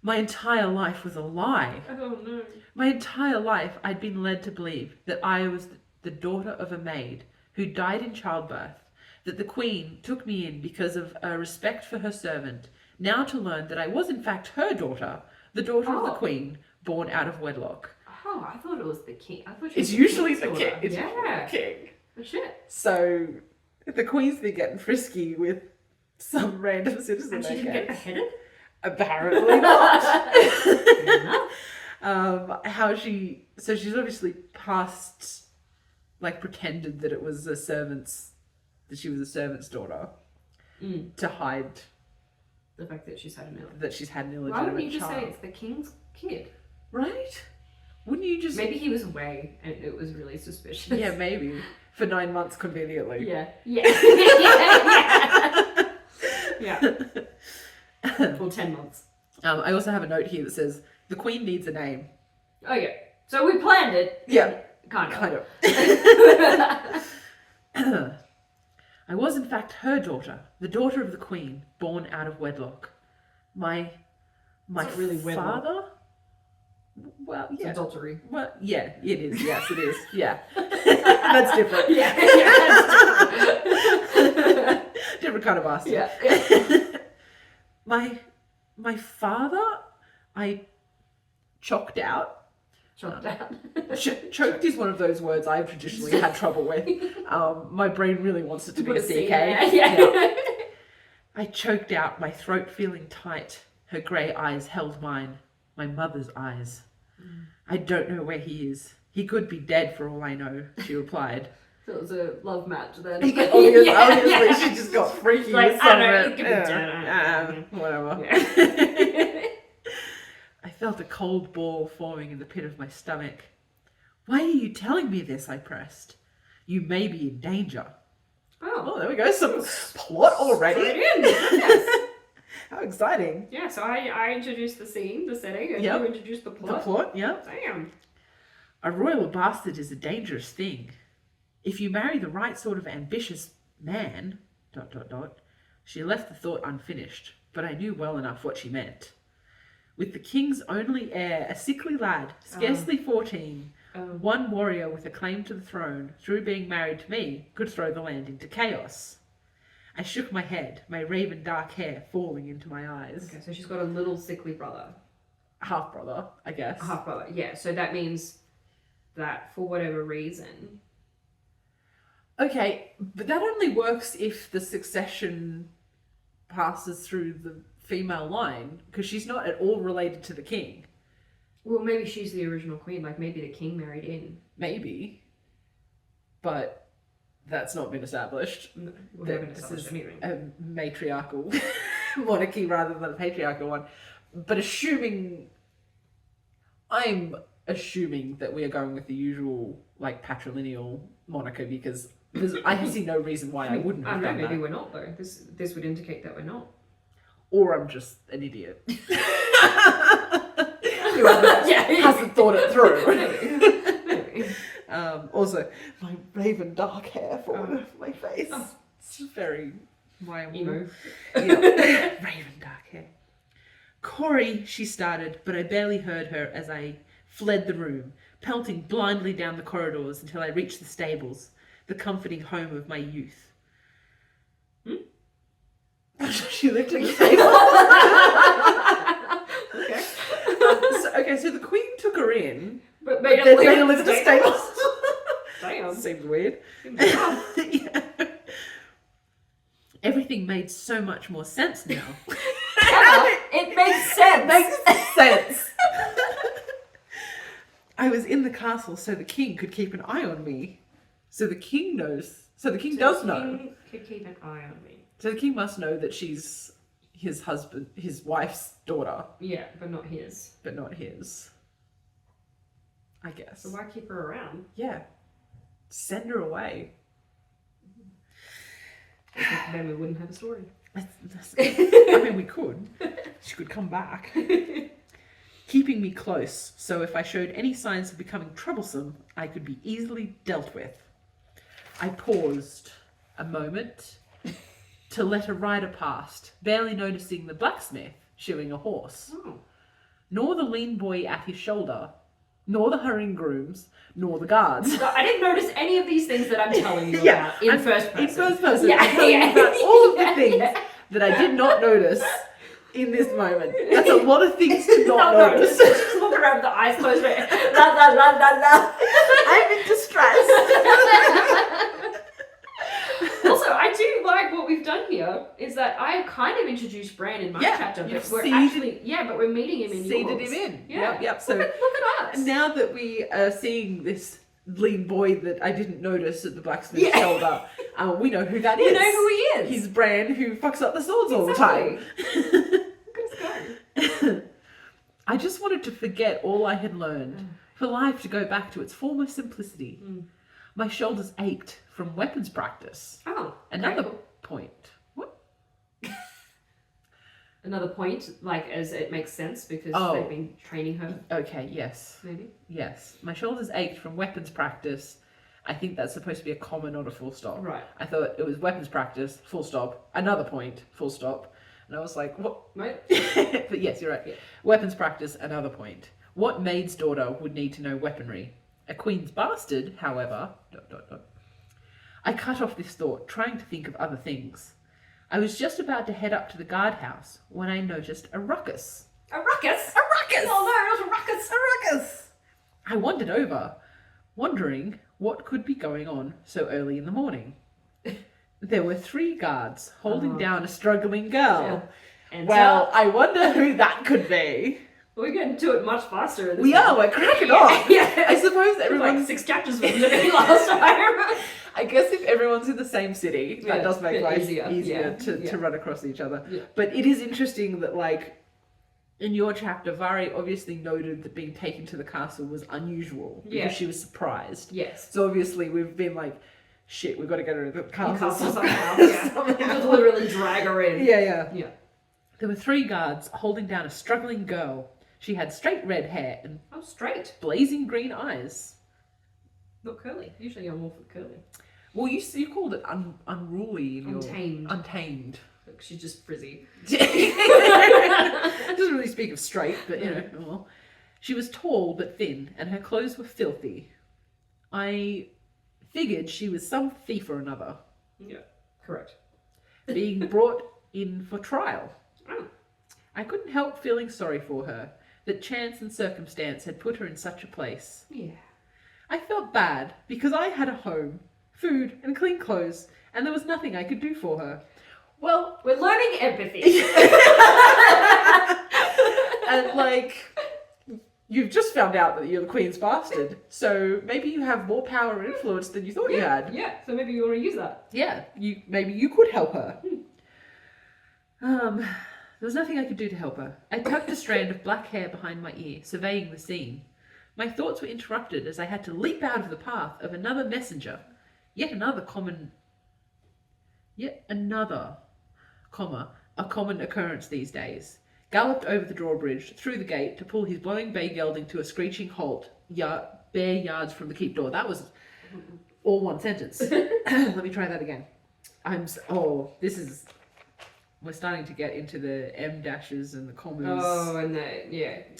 My entire life was a lie. Oh no. My entire life I'd been led to believe that I was the daughter of a maid who died in childbirth, that the Queen took me in because of a respect for her servant, now to learn that I was in fact her daughter, the daughter of the Queen, born out of wedlock. Oh, I thought it was the king. I thought It's usually the king's king. daughter. It's usually Yeah. the king. Oh, shit. So the Queen's been getting frisky with some random citizen. And she didn't get beheaded? Apparently not. Fair enough. So she's obviously passed, like pretended that it was that she was a servant's daughter to hide The fact that she's had an illegitimate. that she's had an Why illegitimate wouldn't you just child. say it's the king's kid? Right? Wouldn't you just... Maybe he was away and it was really suspicious. Yeah, maybe. For 9 months, conveniently. Yeah. Yeah. Yeah. Or 10 months. I also have a note here that says, the Queen needs a name. Oh yeah. So we planned it. Yeah. Kind of. I was in fact her daughter, the daughter of the Queen, born out of wedlock. My It's not really wedlock. father? Well, It's yeah. adultery. Well, yeah, it is. Yes, it is. Yeah. That's different. Yeah. Different kind of bastard. Yeah. My father, I choked out. Chopped out. Choked is one of those words I've traditionally had trouble with. My brain really wants it to be a CK. Yeah. I choked out, my throat feeling tight. Her grey eyes held mine, my mother's eyes. I don't know where he is. He could be dead for all I know, she replied. So it was a love match then. Obviously, she just got freaky Like, with I some don't know, of it could it. be dead. Whatever. Yeah. I felt a cold ball forming in the pit of my stomach. Why are you telling me this? I pressed. You may be in danger. Oh. There we go. Some plot already. Yes. How exciting. Yeah, so I introduced the scene, the setting, and Yep. you introduced the The plot. plot, yeah. Damn. A royal bastard is a dangerous thing. If you marry the right sort of ambitious man... ... She left the thought unfinished, but I knew well enough what she meant. With the king's only heir, a sickly lad, scarcely 14, one warrior with a claim to the throne, through being married to me, could throw the land into chaos. I shook my head, my raven dark hair falling into my eyes. Okay, so she's got a little sickly brother. Half-brother, I guess. A half brother, yeah. So that means that for whatever reason. Okay, but that only works if the succession passes through the female line, because she's not at all related to the king. Well, maybe she's the original queen. Like maybe the king married in. Maybe. But that's not been established. We haven't This established is anything. a matriarchal monarchy rather than a patriarchal one. But assuming I'm assuming that we are going with the usual, like, patrilineal moniker because I see no reason why I wouldn't I have don't done know, maybe that. we're not though. This would indicate that we're not. Or I'm just an idiot. Who hasn't thought it through. Maybe. Also, my raven dark hair forward of my face. Oh. It's very... Emo. Yeah. Raven dark hair. Corey, she started, but I barely heard her as I fled the room, pelting blindly down the corridors until I reached the stables, the comforting home of my youth. She lived in the stables. Okay. So the queen took her in, But but then made her live in the stables. Damn. Seemed weird. Seems rough. Yeah. Everything made so much more sense now. It makes sense. Makes sense. I was in the castle so the king could keep an eye on me. So the king knows. So the king does know. King could keep an eye on me. So the king must know that she's his husband, his wife's daughter, Yeah, but not his. but not his. I guess. So why keep her around? Yeah. Send her away. Then we wouldn't have a story. I mean, we could. She could come back. Keeping me close, so if I showed any signs of becoming troublesome, I could be easily dealt with. I paused a moment to let a rider past, barely noticing the blacksmith shoeing a horse, Oh. nor the lean boy at his shoulder, nor the hurrying grooms, nor the guards. So I didn't notice any of these things that I'm telling you Yeah, about in I'm- first person. In first person, Yeah, I'm telling you yeah. about all of the Yeah, things yeah. that I did not notice in this moment. That's a lot of things to not No, notice. just walking around with the eyes closed. La la la la la. I'm in distress. Also, I do like what we've done here is that I kind of introduced Bran in my Yeah, chapter, but you've we're seeded- but we're meeting him in Seeded yours. him in. Yeah. Yep. So Look at us. now that we are seeing this lean boy that I didn't notice at the blacksmith's Yeah. shoulder, we know who that You is. know who he is. He's Bran, who fucks up the swords all the Exactly. time. Look at us go. I just wanted to forget all I had learned, for life to go back to its former simplicity. My shoulders ached from weapons practice. Oh, Another okay, cool. point. What? Another point, like as it makes sense because Oh. they've been training her, Okay, yes. maybe. Yes. My shoulders ached from weapons practice. I think that's supposed to be a comma, not a full stop. Right. I thought it was weapons practice, full stop, another point, full stop. And I was like, what? Right? But yes, you're right. Yeah. Weapons practice, another point. What maid's daughter would need to know weaponry? A queen's bastard, however... ... I cut off this thought, trying to think of other things. I was just about to head up to the guardhouse when I noticed a ruckus. A ruckus? A ruckus! Oh no, not a ruckus! A ruckus! I wandered over, wondering what could be going on so early in the morning. There were 3 guards holding down a struggling girl. Yeah. And Well, I wonder who that could be. we're getting to it much faster. This We one. are, we're cracking on. Yeah. I suppose Like everyone's... 6 chapters was living last time. I guess if everyone's in the same city, that Yeah, does make bit life easier. easier Yeah, to yeah. run across each other. Yeah. But it is interesting that, like, in your chapter, Vari obviously noted that being taken to the castle was unusual because Yeah. she was surprised. Yes. So obviously we've been like, shit, we've got to go to the castle. Castle somehow. Yeah. Just literally drag her in. Yeah. Yeah. There were 3 guards holding down a struggling girl. She had straight red hair and Oh, straight. blazing green eyes. Not curly. Usually I'm all for curly. Well, you called it unruly in Untamed. your... Untamed. Look, she's just frizzy. Doesn't really speak of straight, but you know, oh well. She was tall but thin, and her clothes were filthy. I figured she was some thief or another, Yeah. Correct. being brought in for trial. Oh. I couldn't help feeling sorry for her, that chance and circumstance had put her in such a place. Yeah. I felt bad because I had a home, food, and clean clothes, and there was nothing I could do for her. Well, We're learning empathy. and like, you've just found out that you're the queen's bastard, so maybe you have more power and influence than you thought you had. Yeah, so maybe you want to use that. Yeah, maybe you could help her. There was nothing I could do to help her. I tucked a strand of black hair behind my ear, surveying the scene. My thoughts were interrupted as I had to leap out of the path of another messenger, yet another, a common occurrence these days, galloped over the drawbridge, through the gate, to pull his blowing bay gelding to a screeching halt, bare yards from the keep door. That was all one sentence. Let me try that again. We're starting to get into the M dashes and the commas. Oh, and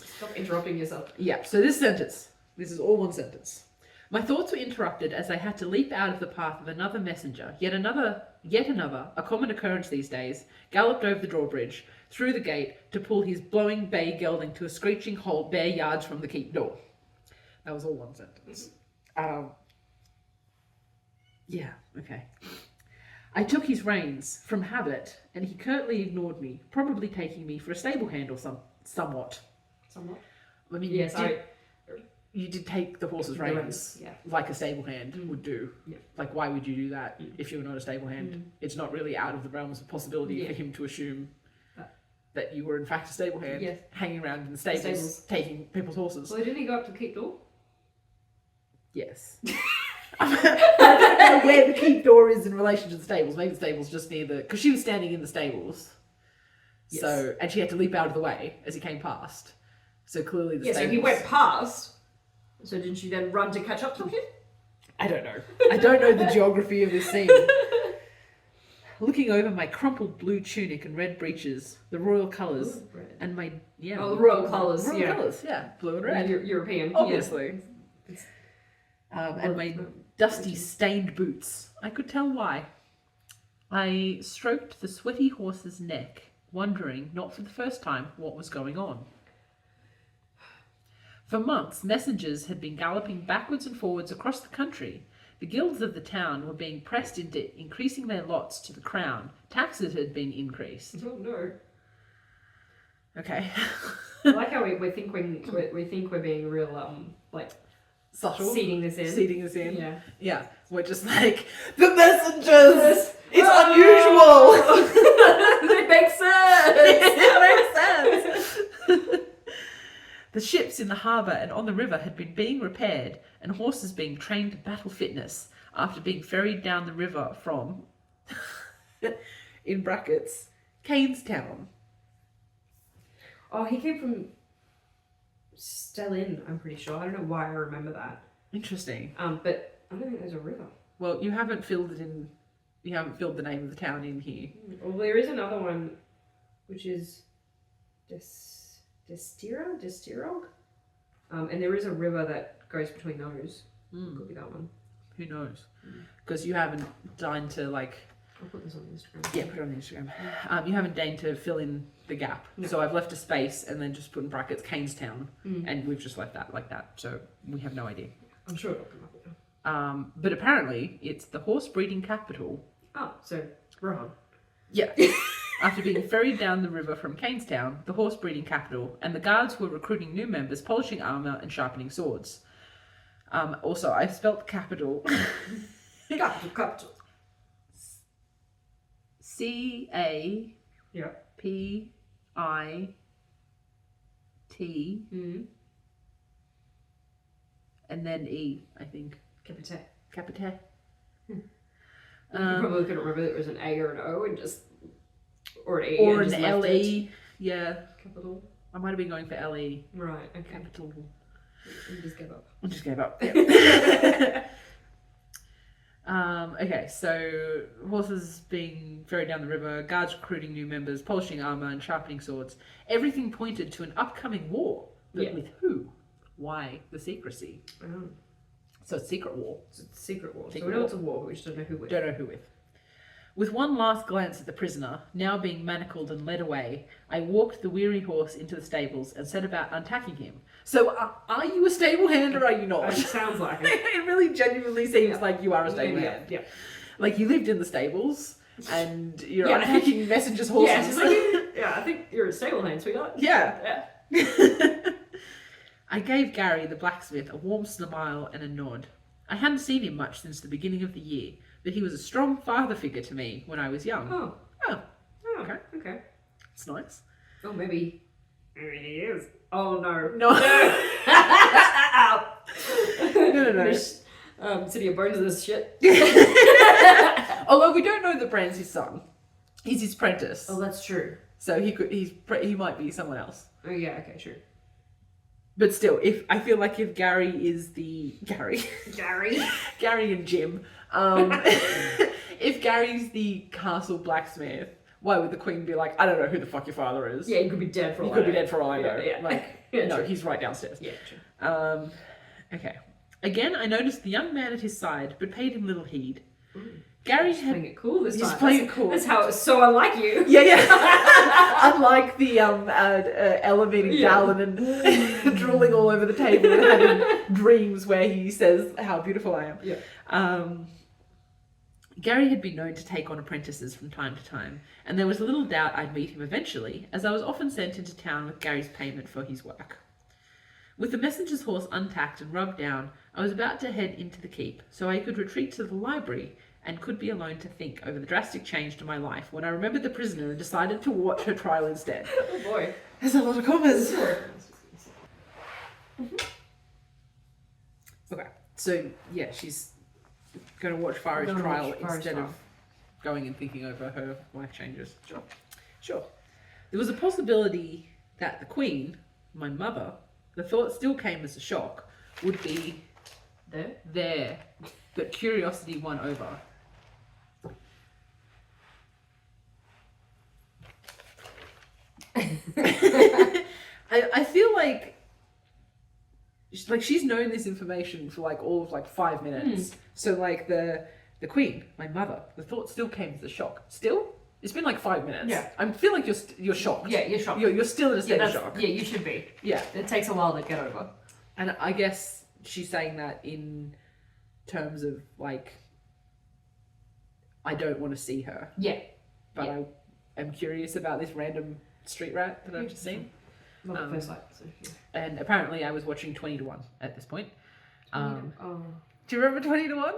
stop interrupting yourself. Yeah, so this is all one sentence. My thoughts were interrupted as I had to leap out of the path of another messenger, yet another, a common occurrence these days, galloped over the drawbridge, through the gate, to pull his blowing bay gelding to a screeching halt bare yards from the keep door. That was all one sentence. Yeah, okay. I took his reins from habit, and he curtly ignored me, probably taking me for a stable hand or somewhat. Somewhat? I mean, Yes, you did take the horse's reins, like a stable hand would do. Yeah. Like, why would you do that if you were not a stable hand? It's not really out of the realms of possibility for him to assume that you were in fact a stable hand, hanging around in the stables, taking people's horses. Well, didn't he go up to the keep door? Yes. I don't know where the keep door is in relation to the stables. Maybe the stables just near because she was standing in the stables. Yes. So, and she had to leap out of the way as he came past. So clearly the stables... so he went past. So didn't you then run to catch up to him? I don't know. I don't know the geography of this scene. Looking over my crumpled blue tunic and red breeches, the royal colours, and my... the royal colours, Royal colours, yeah. Blue and red. European. Obviously. And my dusty, stained boots. I could tell why. I stroked the sweaty horse's neck, wondering, not for the first time, what was going on. For months, messengers had been galloping backwards and forwards across the country. The guilds of the town were being pressed into increasing their lots to the crown. Taxes had been increased. Oh no. Okay. I like how we think we're being real subtle. Seeding this in. Yeah. Yeah. We're just like, the messengers! It's unusual! It makes sense! It makes sense! The ships in the harbour and on the river had been being repaired, and horses being trained to battle fitness after being ferried down the river from, in brackets, Canestown. Oh, he came from Stellin, I'm pretty sure. I don't know why I remember that. Interesting. But I don't think there's a river. Well, you haven't filled the name of the town in here. Well, there is another one, which is Destirog? And there is a river that goes between those. Could be that one. Who knows? Because you haven't deigned to I'll put this on Instagram. Yeah, put it on Instagram. You haven't deigned to fill in the gap. No. So I've left a space and then just put in brackets Canestown. And we've just left that like that. So we have no idea. I'm sure it'll come up. But apparently it's the horse breeding capital. Oh, so Rohan. Yeah. After being ferried down the river from Canestown, the horse breeding capital, and the guards were recruiting new members, polishing armour and sharpening swords. Also, I spelt capital. Capital. C-A-P-I-T and then E, I think. Capite. You probably couldn't remember that it was an A or an O and just... Or an E or and an just left L-E. it. Yeah. Capital. I might have been going for L-E. Right, okay. Capital. You just gave up. I just gave up. Yeah. Okay, so horses being ferried down the river, guards recruiting new members, polishing armour and sharpening swords. Everything pointed to an upcoming war. But with who? Why the secrecy? Oh. So it's secret war. It's a secret war. Secret so we know war. it's a war, but we just don't know who with. Don't know who with. With one last glance at the prisoner, now being manacled and led away, I walked the weary horse into the stables and set about unpacking him. So, are you a stable hand or are you not? It sounds like it. It really genuinely seems like you are a stable hand. Yeah. Like you lived in the stables and you're unpacking messengers' horses. I think you're a stable hand, sweetheart. Yeah. I gave Gary, the blacksmith, a warm smile and a nod. I hadn't seen him much since the beginning of the year, but he was a strong father figure to me when I was young. Oh, okay. It's nice. Oh, maybe he is. Oh, no. No. No. City of Bones, this shit. Although we don't know that Bran's his son. He's his apprentice. Oh, that's true. So he might be someone else. Oh, yeah, okay, true. But still, if Gary is the Gary and Jim, if Gary's the castle blacksmith, why would the queen be like, I don't know who the fuck your father is? Yeah, he could be dead for all I know. He could be dead for all I know. Yeah. Like, Yeah, no, true. he's right downstairs. Yeah, true. Okay. Again, I noticed the young man at his side, but paid him little heed. Gary He's had... playing it cool this time. He's playing it cool. That's how it's so unlike you. Yeah. Unlike the Ella meeting Dallin and drooling all over the table and having dreams where he says how beautiful I am. Yeah. Gary had been known to take on apprentices from time to time, and there was little doubt I'd meet him eventually, as I was often sent into town with Gary's payment for his work. With the messenger's horse untacked and rubbed down, I was about to head into the keep, so I could retreat to the library and could be alone to think over the drastic change to my life when I remembered the prisoner and decided to watch her trial instead. Oh boy. There's a lot of commas. Okay, so yeah, she's going to watch Farah's trial instead of going and thinking over her life changes. Sure. There was a possibility that the queen, my mother, the thought still came as a shock, would be there, but curiosity won over. I feel like she's known this information for like all of like 5 minutes. So like the queen, my mother, the thought still came as a shock. Still? It's been like 5 minutes. Yeah. I feel like you're shocked. Yeah, you're shocked. You're still in a state of shock. Yeah, you should be. Yeah. It takes a while to get over. And I guess she's saying that in terms of like, I don't want to see her. Yeah. But I am curious about this random street rat that I've just seen. Not at first sight. So, yeah. And apparently I was watching 20 to 1 at this point. Oh. Do you remember 20 to 1?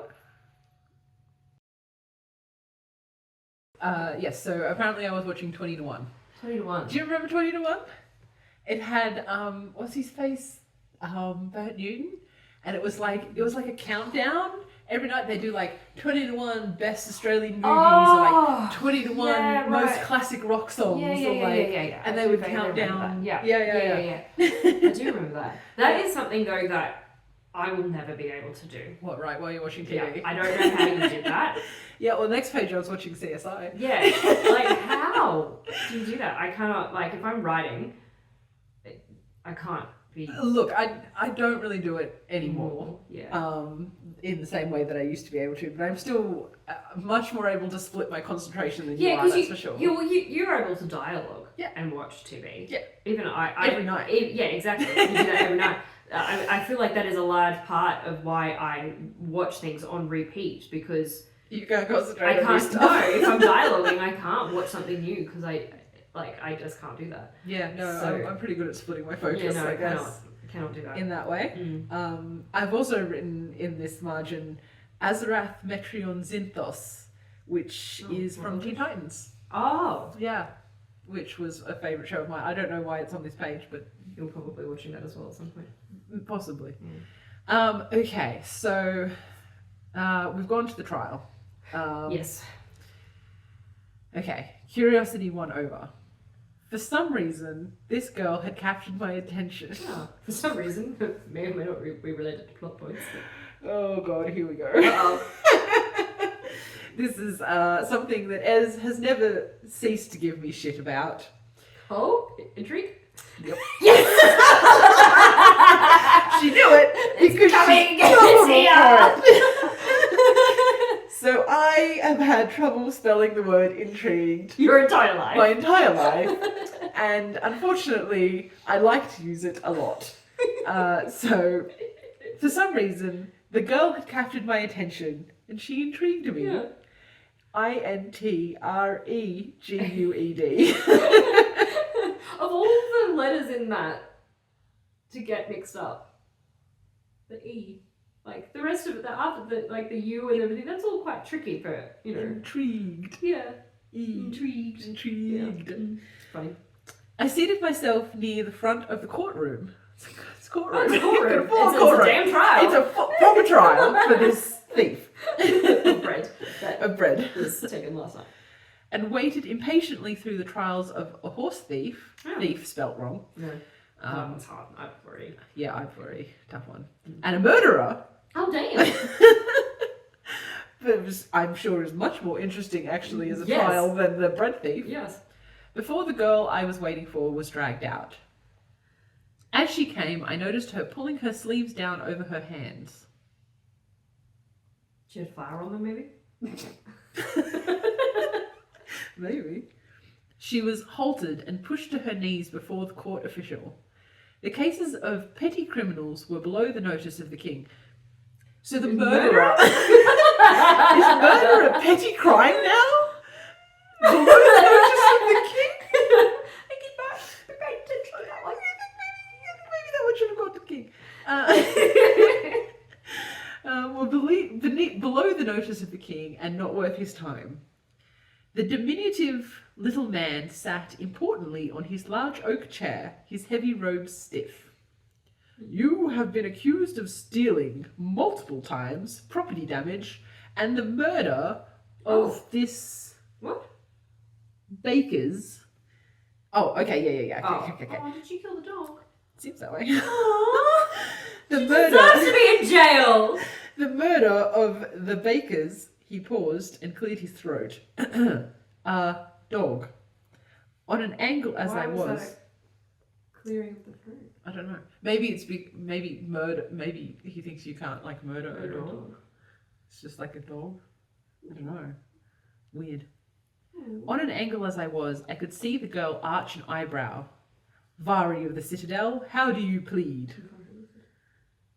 Yes, so apparently I was watching 20 to 1. 20 to 1. Do you remember 20 to 1? It had, what's his face? Bert Newton. And it was like a countdown. Every night they do like 20 to 1 best Australian movies, or like 20 to 1 most classic rock songs, Yeah. And they would count down. Yeah. Yeah. I do remember that. That is something though that I will never be able to do. What, right, while you're watching TV? Yeah, I don't know how you did that. Yeah, well, next page I was watching CSI. Yeah, like how do you do that? I cannot, like if I'm writing, I can't be... Look, I don't really do it anymore. Yeah. In the same way that I used to be able to, but I'm still much more able to split my concentration than you Yeah, are, that's because for sure. you're able to dialogue Yeah. and watch TV. Yeah. Even I Every night. Yeah, exactly. You do that every night. I feel like that is a large part of why I watch things on repeat, because You can't concentrate I on your can't. stuff. No, if I'm dialoguing, I can't watch something new because I just can't do that. Yeah, no, So- I'm pretty good at splitting my focus, Yeah, no, I I guess, cannot do that. in that way. I've also written in this margin Azarath Metrion Zinthos, which is from Teen Titans. Oh, Yeah, which was a favourite show of mine. I don't know why it's on this page, but you're probably watching that as well at some point. possibly. Okay, so we've gone to the trial. Yes. Okay, curiosity won over. For some reason, this girl had captured my attention. Yeah. For some reason, may or may not be related to plot points. Oh god, here we go. Uh-oh. This is something that Ez has never ceased to give me shit about. Oh, intrigue? Yep. Yes! She knew it because coming! she's gullible It's for it. So I have had trouble spelling the word intrigued Your entire life. my entire life, and unfortunately, I like to use it a lot. So, for some reason, the girl had captured my attention, and she intrigued me. Yeah. INTREGUED. Of all the letters in that to get mixed up, the E, like the rest of it, after the like the U and everything, that's all quite tricky for, you know. Intrigued. Yeah. Intrigued. Yeah. Intrigued. It's funny. I seated myself near the front of the courtroom. It's It's courtroom. It's courtroom. It's a full It's a courtroom. damn trial. It's a proper trial for this thief. Of bread. Of bread. Was taken last night. And waited impatiently through the trials of a horse thief. Oh. Thief spelt wrong. No. That one's hard. I've already. Yeah, I've already. Tough one. And a murderer. Oh, damn. That was, I'm sure, is much more interesting actually as a Yes. trial than the bread thief. Yes. Before the girl I was waiting for was dragged out. As she came, I noticed her pulling her sleeves down over her hands. She had flour on them, maybe? Maybe. She was halted and pushed to her knees before the court official. The cases of petty criminals were below the notice of the king. So the murderer... Is murder a petty crime now? Below the notice of the king? Maybe that one should have gone to the king. Below the notice of the king and not worth his time. The diminutive little man sat importantly on his large oak chair, his heavy robes stiff. You have been accused of stealing multiple times, property damage, and the murder of this What? baker's. Oh, okay, yeah. Okay. Oh, did she kill the dog? Seems that way. Oh, The she murder. deserves to be in jail. The murder of the baker's. He paused and cleared his throat. Dog. On an angle as Why I was. that clearing of the throat? I don't know. Maybe it's maybe murder. Maybe he thinks you can't like murder a dog. It's just like a dog. I don't know. Weird. On an angle as I was, I could see the girl arch an eyebrow. Vari of the Citadel, how do you plead?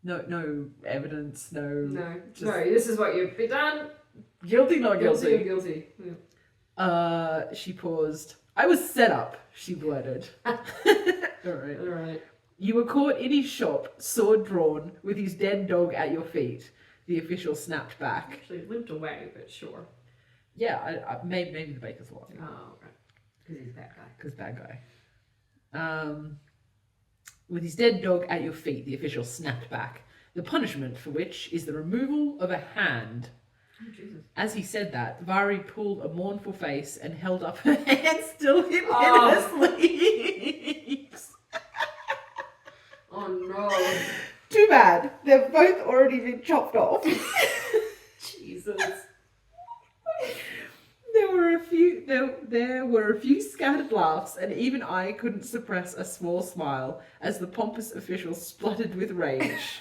No evidence, No, just- no, this is what you've done. Guilty, not Guilty or guilty. guilty. Yeah. She paused. I was set up, she blurted. Alright. Alright. You were caught in his shop, sword drawn, with his dead dog at your feet. The official snapped back. Actually limped away, but sure. Yeah, maybe the baker's lying. Oh, right. Because he's that guy. Because bad guy. With his dead dog at your feet, the official snapped back. The punishment for which is the removal of a hand. Oh, Jesus. As he said that, Vari pulled a mournful face and held up her hand still hidden in Oh. her sleeves. Oh, no. Too bad. They've both already been chopped off. Jesus. There were a few scattered laughs, and even I couldn't suppress a small smile as the pompous official spluttered with rage.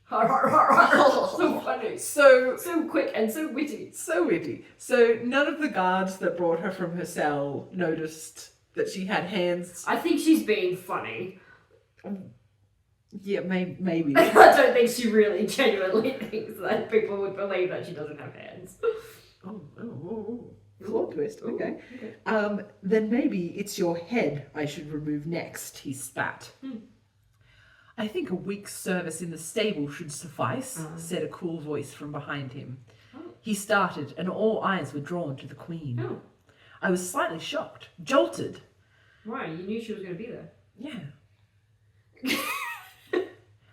So funny. So quick and so witty. So witty. So none of the guards that brought her from her cell noticed that she had hands. I think she's being funny. Yeah, maybe. I don't think she really genuinely thinks that people would believe that she doesn't have hands. Oh. Plot twist. Ooh, Okay. okay. Then maybe it's your head I should remove next, he spat. I think a week's service in the stable should suffice, said a cool voice from behind him. Oh. He started, and all eyes were drawn to the queen. Oh. I was slightly shocked, jolted. Why? You knew she was going to be there. Yeah.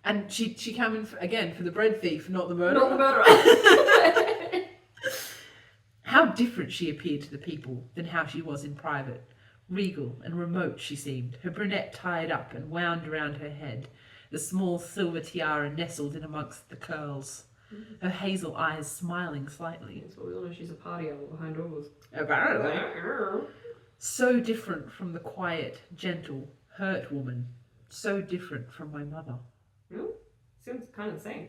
And she came in again for the bread thief, not the murderer. Not the murderer. How different she appeared to the people than how she was in private. Regal and remote she seemed, her brunette tied up and wound around her head, the small silver tiara nestled in amongst the curls, her hazel eyes smiling slightly. That's what we all know. She's a party animal behind doors. Apparently. So different from the quiet, gentle, hurt woman. So different from my mother. No? Sounds kind of the same.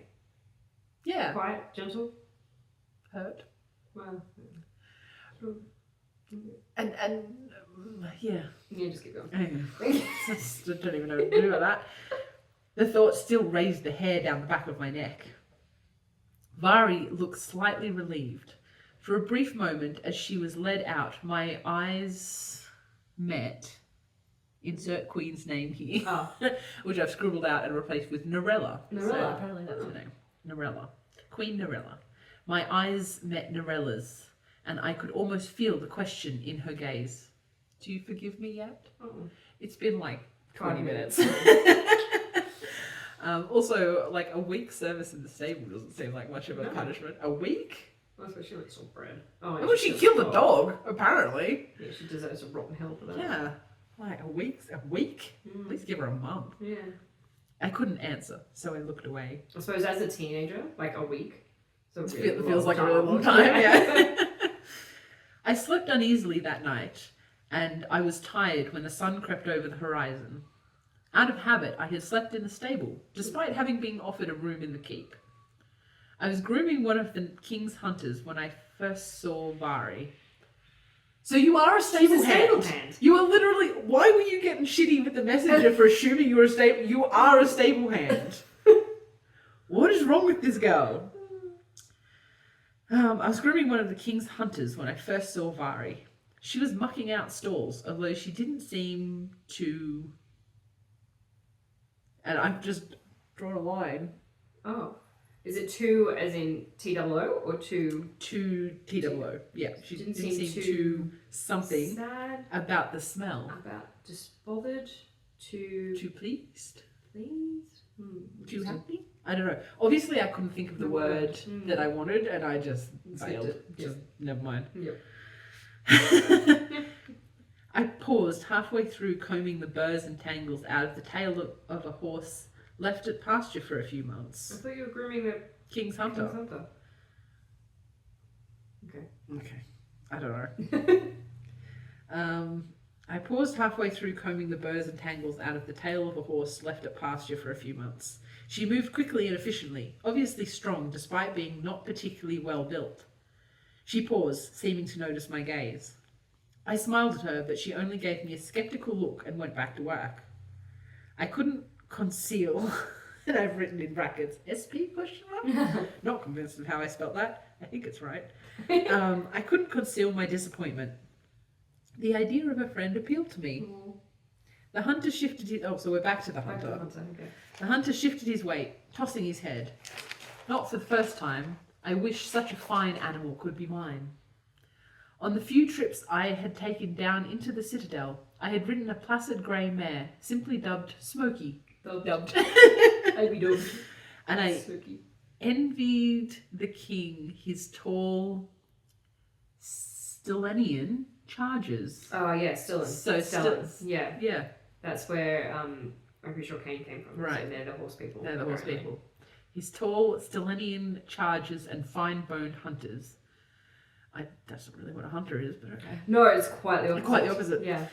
Yeah. Quiet, gentle. Hurt. Well, And yeah. yeah, just keep going. I don't even know what to do about that. The thought still raised the hair down the back of my neck. Vari looked slightly relieved. For a brief moment, as she was led out, my eyes met. Insert Queen's name here, which I've scribbled out and replaced with Narella. So apparently that's her name. Narella. Queen Narella. My eyes met Narella's, and I could almost feel the question in her gaze. Do you forgive me yet? Oh. It's been like 20 minutes. Also, like a week's service in the stable doesn't seem like much of a No. punishment. A week? Well, especially when it's all bread. Oh, Oh, she killed a dog, apparently. Yeah, she deserves a rotten hell for that. Yeah. Like a week? At Mm. least give her a month. Yeah. I couldn't answer, so I looked away. I suppose as a teenager, like a week. So It really feels like a long really long time, yeah. I slept uneasily that night, and I was tired when the sun crept over the horizon. Out of habit, I had slept in the stable, despite having been offered a room in the keep. I was grooming one of the king's hunters when I first saw Vari. So you are a stable She's a stable hand. You are literally... Why were you getting shitty with the messenger for assuming you were a stable... You are a stable hand. What is wrong with this girl? I was grooming one of the king's hunters when I first saw Vari. She was mucking out stalls, although she didn't seem to... And I've just drawn a line. Oh. Is it two as in T-O-O or two? To TWO. Yeah, she Didn't didn't seem seem too to something Sad about the smell. about just bothered to Too pleased? pleased. Too happy? I don't know. Obviously, I couldn't think of the word Mm. that I wanted, and I just Skipped failed. it. Just never mind. Yep. I paused halfway through combing the burrs and tangles out of the tail of a horse left at pasture for a few I months. thought you were grooming the King's Hunter. King's Hunter. Okay. I don't know. I paused halfway through combing the burrs and tangles out of the tail of a horse left at pasture for a few months. She moved quickly and efficiently, obviously strong despite being not particularly well built. She paused, seeming to notice my gaze. I smiled at her, but she only gave me a skeptical look and went back to work. I couldn't conceal, and I've written in brackets, SP question mark? Not convinced of how I spelt that. I think it's right. I couldn't conceal my disappointment. The idea of a friend appealed to me. The hunter shifted his... Oh, so we're back to the Back to hunter. the hunter, okay. The hunter shifted his weight, tossing his head. Not for the first time. I wish such a fine animal could be mine. On the few trips I had taken down into the citadel, I had ridden a placid grey mare, simply dubbed Smoky. Dubbed. I'd be dubbed. And I Spooky. envied the king his tall Stellenian charges. Oh yeah, Stillen. So Stellan. Yeah, Yeah, that's where I'm pretty sure Cain came from. Right. So they're the horse people. they're the horse apparently. people. His tall Stellenian chargers and fine-boned hunters. That's not really what a hunter is, but okay. No, it's quite the opposite. Quite the opposite. Yeah.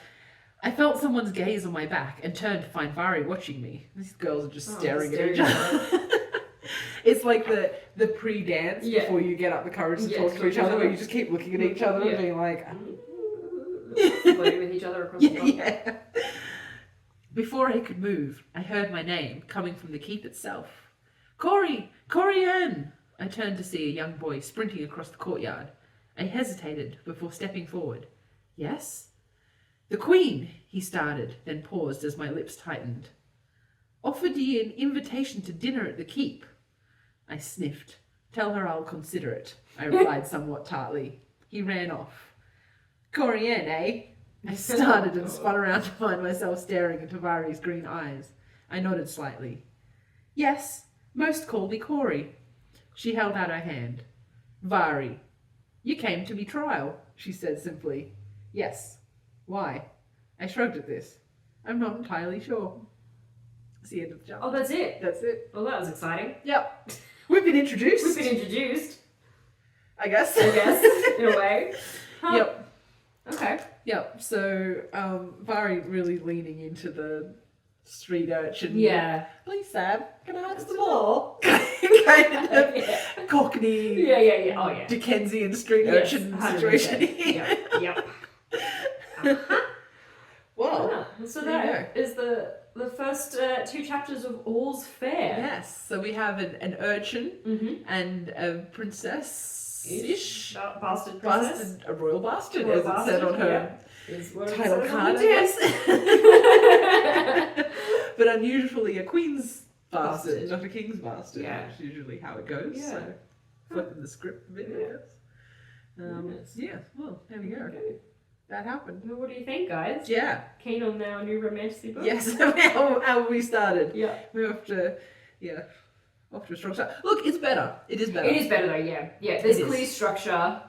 I felt someone's gaze on my back and turned to find Vari watching me. These girls are just staring at each other. It's like the pre-dance Yeah. before you get up the courage to Yeah, talk to each other, where you just keep looking at each other Yeah. and being like, Flirting with each other across the front. yeah. Before I could move, I heard my name coming from the keep itself. Corey! Corey-Ann! I turned to see a young boy sprinting across the courtyard. I hesitated before stepping forward. Yes? The Queen, he started, then paused as my lips tightened. Offered ye an invitation to dinner at the keep. I sniffed. Tell her I'll consider it, I replied somewhat tartly. He ran off. Corey-Ann, eh? I started and spun around to find myself staring into Vari's green eyes. I nodded slightly. Yes, most call me Corey. She held out her hand. Vari, you came to me trial, she said simply. Yes. Why? I shrugged at this. I'm not entirely sure. That's the end of the chapter. Oh, that's it. That's it. Well, that was exciting. Yep. We've been introduced. We've been introduced, I guess. I guess, in a way. Huh. Yep. Okay. Yep. So, Vari really leaning into the street urchin. Yeah. Please, Sam, can I have some more? kind of Yeah. Cockney, Yeah. Oh, yeah. Dickensian street Yes, urchin 100%. situation. Yep. Well, So there you that is the first two chapters of All's Fair. yes. So we have an urchin Mm-hmm. and a princess-ish. Bastard princess. Bastard, a royal bastard, Royal as it said on bastard, her Is what it title says on card, the I tin. guess. But unusually a queen's bastard, Bastard. not a king's bastard. Yeah. That's usually how it goes. Yeah. So flipping the script a bit, I Yeah. guess. Yes. Yeah, well, there we go. Okay. that happened. Well, what do you think, guys? Yeah. Keen on our new romantasy book? Yes. how we started. Yeah. We're off to a strong start. Look, it's better. It is better. It is better though, yeah. Yeah, there's It is. clear structure.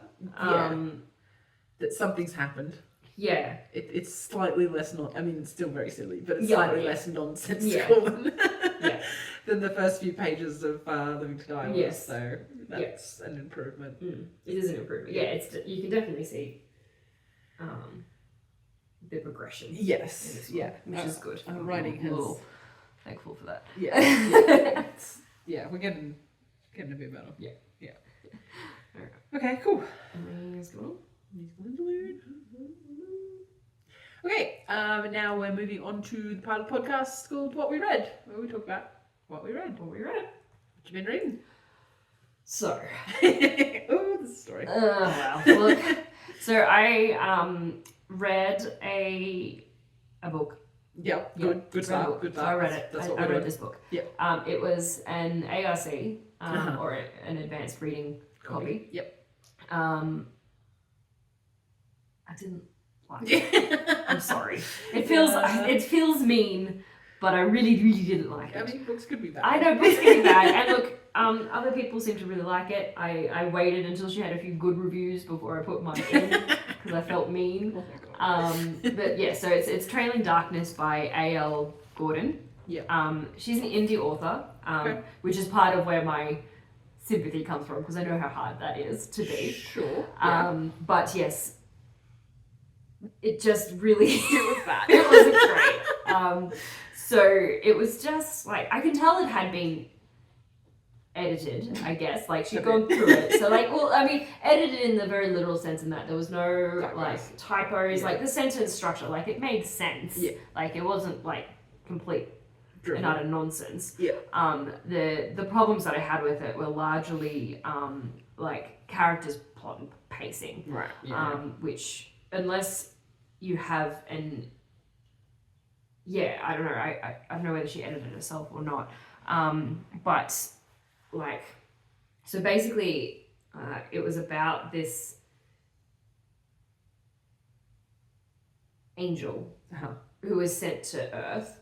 That something's happened. Yeah. It's slightly less it's still very silly, but it's Yeah, slightly yeah. less nonsensical than, Yeah. than the first few pages of Living Sky was. Yes. So that's an improvement. It is an improvement. Yeah, you can definitely see the progression. Yes. In this Yeah. one, which is good. Writing I'm a has. little thankful for that. Yeah. We're getting a bit better. Yeah. Alright. Okay. Cool. Let's go on. Okay, now we're moving on to the part of the podcast called What We Read, where we talk about what we read. What you been reading? So. Oh, this story. Well, look. So I read a book. Yep, Yeah, good start. Good So start. I read it. That's I what we read read. this book. Yep. It was an ARC, or an advanced reading copy. Yep. I didn't like it. I'm sorry. It feels mean, but I really didn't like it. I mean, books could be bad. I know books can be bad, and look, other people seem to really like it. I waited until she had a few good reviews before I put mine in because I felt mean. Oh my God. But yeah, so it's Trailing Darkness by A.L. Gordon. Yeah. She's an indie author, Okay. which is part of where my sympathy comes from because I know how hard that is to be. Sure. But yes, it just really It was bad. it wasn't great. So it was just like I can tell it had been edited, I guess. Like she'd gone through it. So like, well, I mean, edited in the very literal sense in that there was no like typos, like the sentence structure, like it made sense. Yeah. Like it wasn't like complete Driven. and utter nonsense. Yeah. The problems that I had with it were largely like characters, plot, and pacing. Right. Yeah. Which unless you have an I don't know. I don't know whether she edited it herself or not. But like, so basically, it was about this angel who was sent to Earth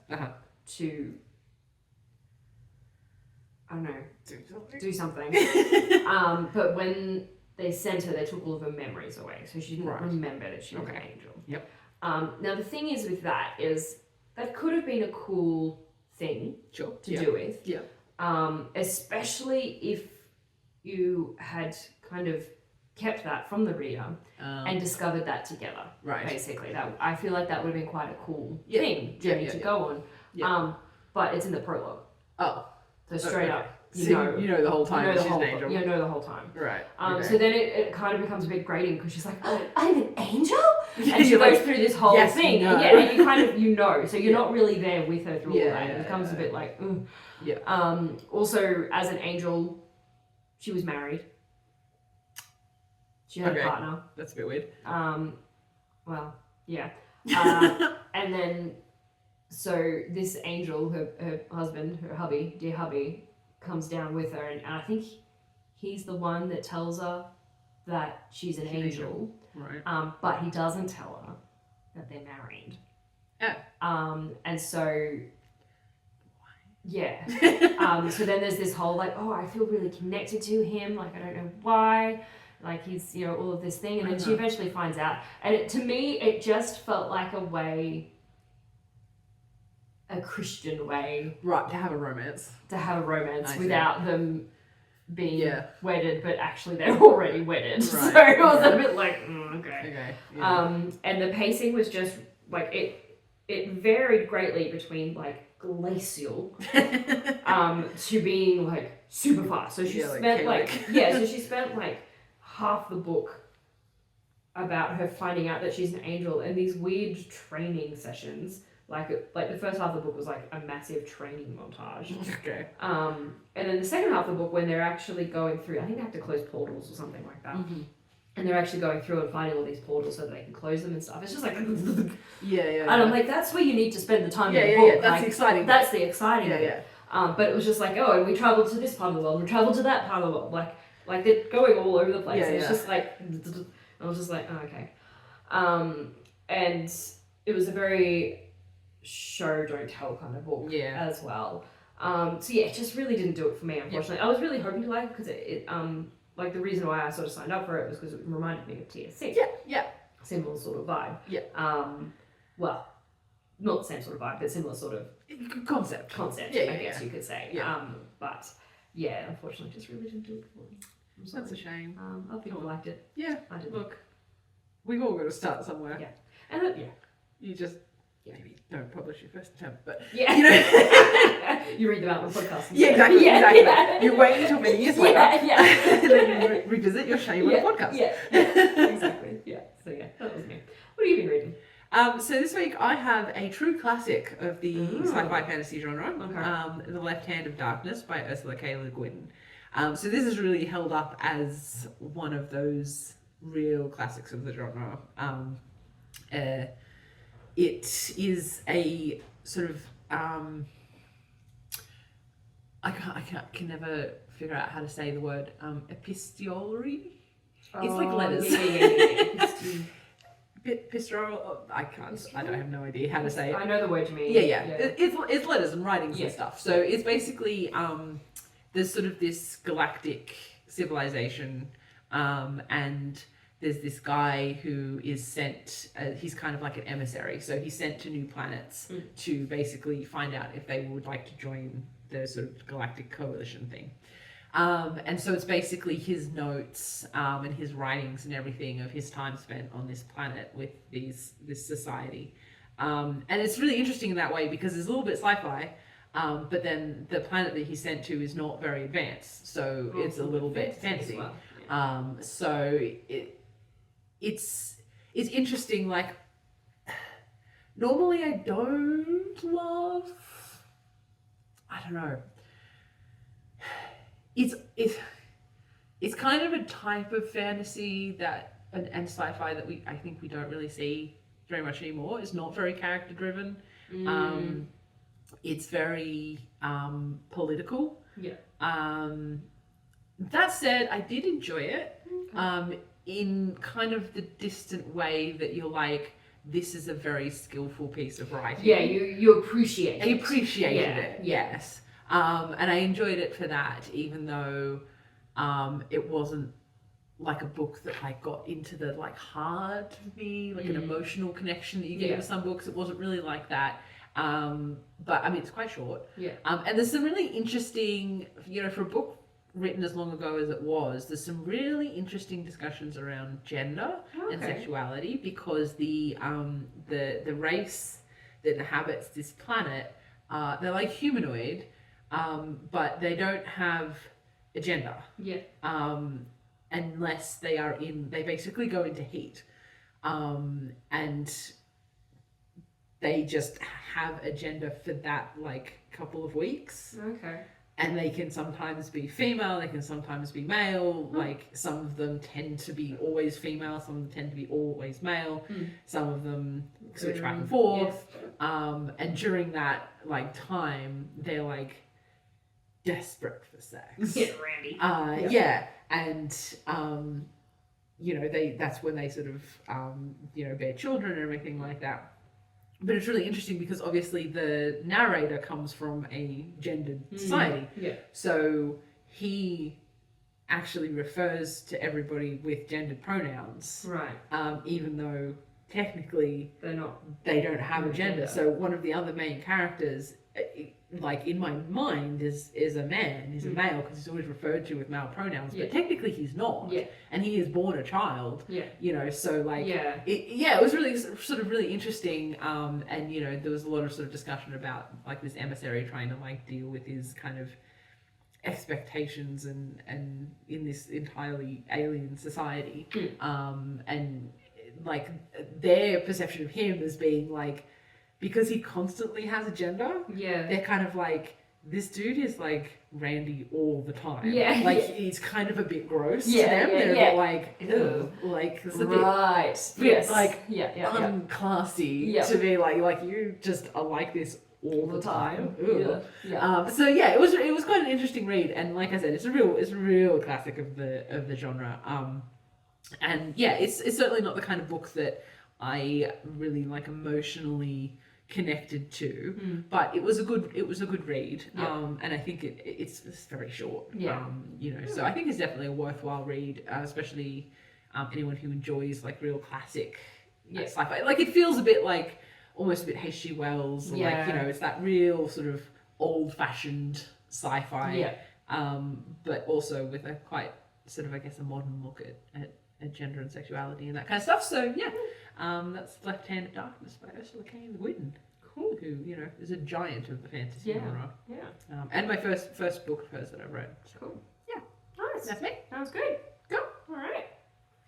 to, I don't know, do something. But when they sent her, they took all of her memories away, so she didn't remember that she was an angel. Yep. Now the thing is with that is that could have been a cool thing to do with. Yeah. Especially if you had kind of kept that from the reader and discovered that together. Right. Basically, that I feel like that would have been quite a cool journey to go on. Yeah. But it's in the prologue. Oh. So straight up, you know the whole time she's an angel. You know the whole time. Right. So then it kind of becomes a bit grating because she's like, oh, I'm an angel? And she You're goes like, through this whole yes, thing. no. Yeah, and you kind of, so you're not really there with her through all that. It becomes a bit like, ugh. Yeah. Also, as an angel, she was married. She had a partner. That's a bit weird. Well, yeah. And then, so this angel, her husband, her hubby, dear hubby, comes down with her, and I think he's the one that tells her that she's an angel. Right. But he doesn't tell her that they're married. Oh. And so, yeah. So then there's this whole like, oh, I feel really connected to him. Like, I don't know why. Like, he's, all of this thing. And then she eventually finds out. And to me, it just felt like a Christian way. Right, to have a romance. Without them being wedded, but actually they're already wedded. Right. So it was a bit like, okay. Yeah. And the pacing was just, like, it varied greatly between, like, glacial to being, like, super fast. So she spent half the book about her finding out that she's an angel and these weird training sessions. Like the first half of the book was like a massive training montage. Okay. And then the second half of the book, when they're actually going through, I think they have to close portals or something like that. Mm-hmm. And they're actually going through and finding all these portals so that they can close them and stuff. It's just like yeah. And I'm like, that's where you need to spend the time in the Yeah. book. That's like, the exciting. That's the exciting bit. Yeah. But it was just like, oh, and we traveled to this part of the world, and we traveled to that part of the world. Like they're going all over the place. And it's just like, I was just like, oh, okay. And it was a very show don't tell kind of book Yeah. as well. So yeah, it just really didn't do it for me, unfortunately. I was really hoping to like it because it like the reason why I sort of signed up for it was because it reminded me of TSC. Yeah. Similar sort of vibe. Yeah. Well, not the same sort of vibe, but similar sort of Concept. I guess you could say. Yeah. But yeah, unfortunately, just really didn't do it for me. I'm sorry. That's a shame. Other people liked it. Yeah. I didn't. Look, we've all got to start somewhere. Yeah. And You just Yeah. maybe don't publish your first attempt, but yeah, you know. you read them out on the podcast. Yeah, exactly. Yeah, exactly. yeah. You wait until many years later, Yeah. and then you revisit your shame on a podcast. Yeah, exactly. Yeah. So yeah, that was me. What have you been reading? So this week I have a true classic of the sci-fi fantasy genre, Okay. The Left Hand of Darkness by Ursula K. Le Guin. So this is really held up as one of those real classics of the genre. It is a sort of I can never figure out how to say the word epistolary. It's like letters. Pastoral. I have no idea how to say it. I know the word you mean. Yeah. It's letters and writings Yeah. and stuff. So it's basically there's sort of this galactic civilization, and there's this guy who is sent. He's kind of like an emissary, so he's sent to new planets to basically find out if they would like to join the sort of galactic coalition thing. And so it's basically his notes and his writings and everything of his time spent on this planet with this society. And it's really interesting in that way because it's a little bit sci-fi, but then the planet that he's sent to is not very advanced, so it's a little bit fantasy. Well. So it's interesting. Like normally I don't love. I don't know. It's kind of a type of fantasy that and sci-fi that I think we don't really see very much anymore. It's not very character driven. It's very political. Yeah. That said, I did enjoy it. In kind of the distant way that you're like, this is a very skillful piece of writing. Yeah, you appreciate it. I appreciated it, Yeah. yes. And I enjoyed it for that, even though it wasn't like a book that like got into the like heart of me, like an emotional connection that you get with some books. It wasn't really like that. But I mean, it's quite short. Yeah. And there's some really interesting, for a book written as long ago as it was, there's some really interesting discussions around gender and sexuality, because the race that inhabits this planet, they're like humanoid, but they don't have a gender. Yeah. Unless they basically go into heat. And they just have a gender for that like couple of weeks. Okay. And they can sometimes be female, they can sometimes be male. Like some of them tend to be always female, some of them tend to be always male. Some of them switch back and forth. And during that like time, they're like desperate for sex. Get randy. Yeah. And that's when they sort of bear children and everything like that. But it's really interesting because obviously the narrator comes from a gendered society. Yeah. So he actually refers to everybody with gendered pronouns. Right. Even though technically they don't have a gender. So one of the other main characters, like in my mind, is a man. He's a male because he's always referred to with male pronouns, but technically he's not. Yeah. And he is born a child. Yeah. So like it was really sort of really interesting. And there was a lot of sort of discussion about like this emissary trying to like deal with his kind of expectations and in this entirely alien society. And like their perception of him as being like, because he constantly has a gender, they're kind of like, this dude is like randy all the time. He's kind of a bit gross to them. They're a bit like, ew, like it's a bit like unclassy to be like you just are like this all the time. So it was quite an interesting read, and like I said, it's a real classic of the genre. And it's certainly not the kind of book that I really like emotionally connected to, but it was a good read. Yeah. And I think it's very short. Yeah. So I think it's definitely a worthwhile read, especially anyone who enjoys like real classic sci-fi. Like it feels a bit like almost a bit H.G. Wells, or like it's that real sort of old-fashioned sci-fi. Yeah. But also with a quite sort of, I guess, a modern look at gender and sexuality and that kind of stuff. So yeah, that's Left Hand of Darkness by Ursula K. Le Guin. Cool. Who is a giant of the fantasy genre. Yeah. And my first book of hers that I've read. So. Cool. Yeah. Nice. That's me. Sounds good. Go. All right.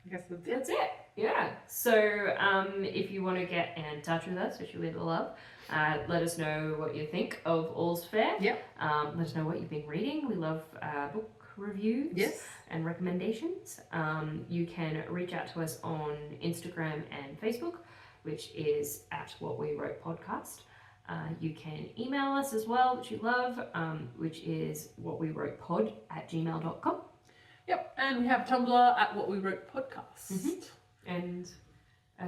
I guess that's it. That's it. Yeah. So if you want to get in touch with us, which we would love, let us know what you think of All's Fair. Yep. Let us know what you've been reading. We love book reviews and recommendations. You can reach out to us on Instagram and Facebook, which is at What We Wrote Podcast. You can email us as well, which you love, which is whatwewrotepod@gmail.com. Yep. And we have Tumblr at What We Wrote Podcast. And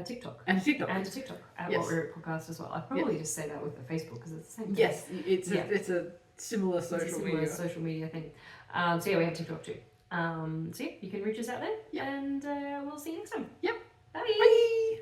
TikTok. And TikTok. And TikTok at What We Wrote Podcast as well. I'd probably just say that with the Facebook because it's the same thing. Yes, it's a similar social media thing. So yeah, we have TikTok too. So yeah, you can reach us out there. And we'll see you next time. Yep. Bye. Bye.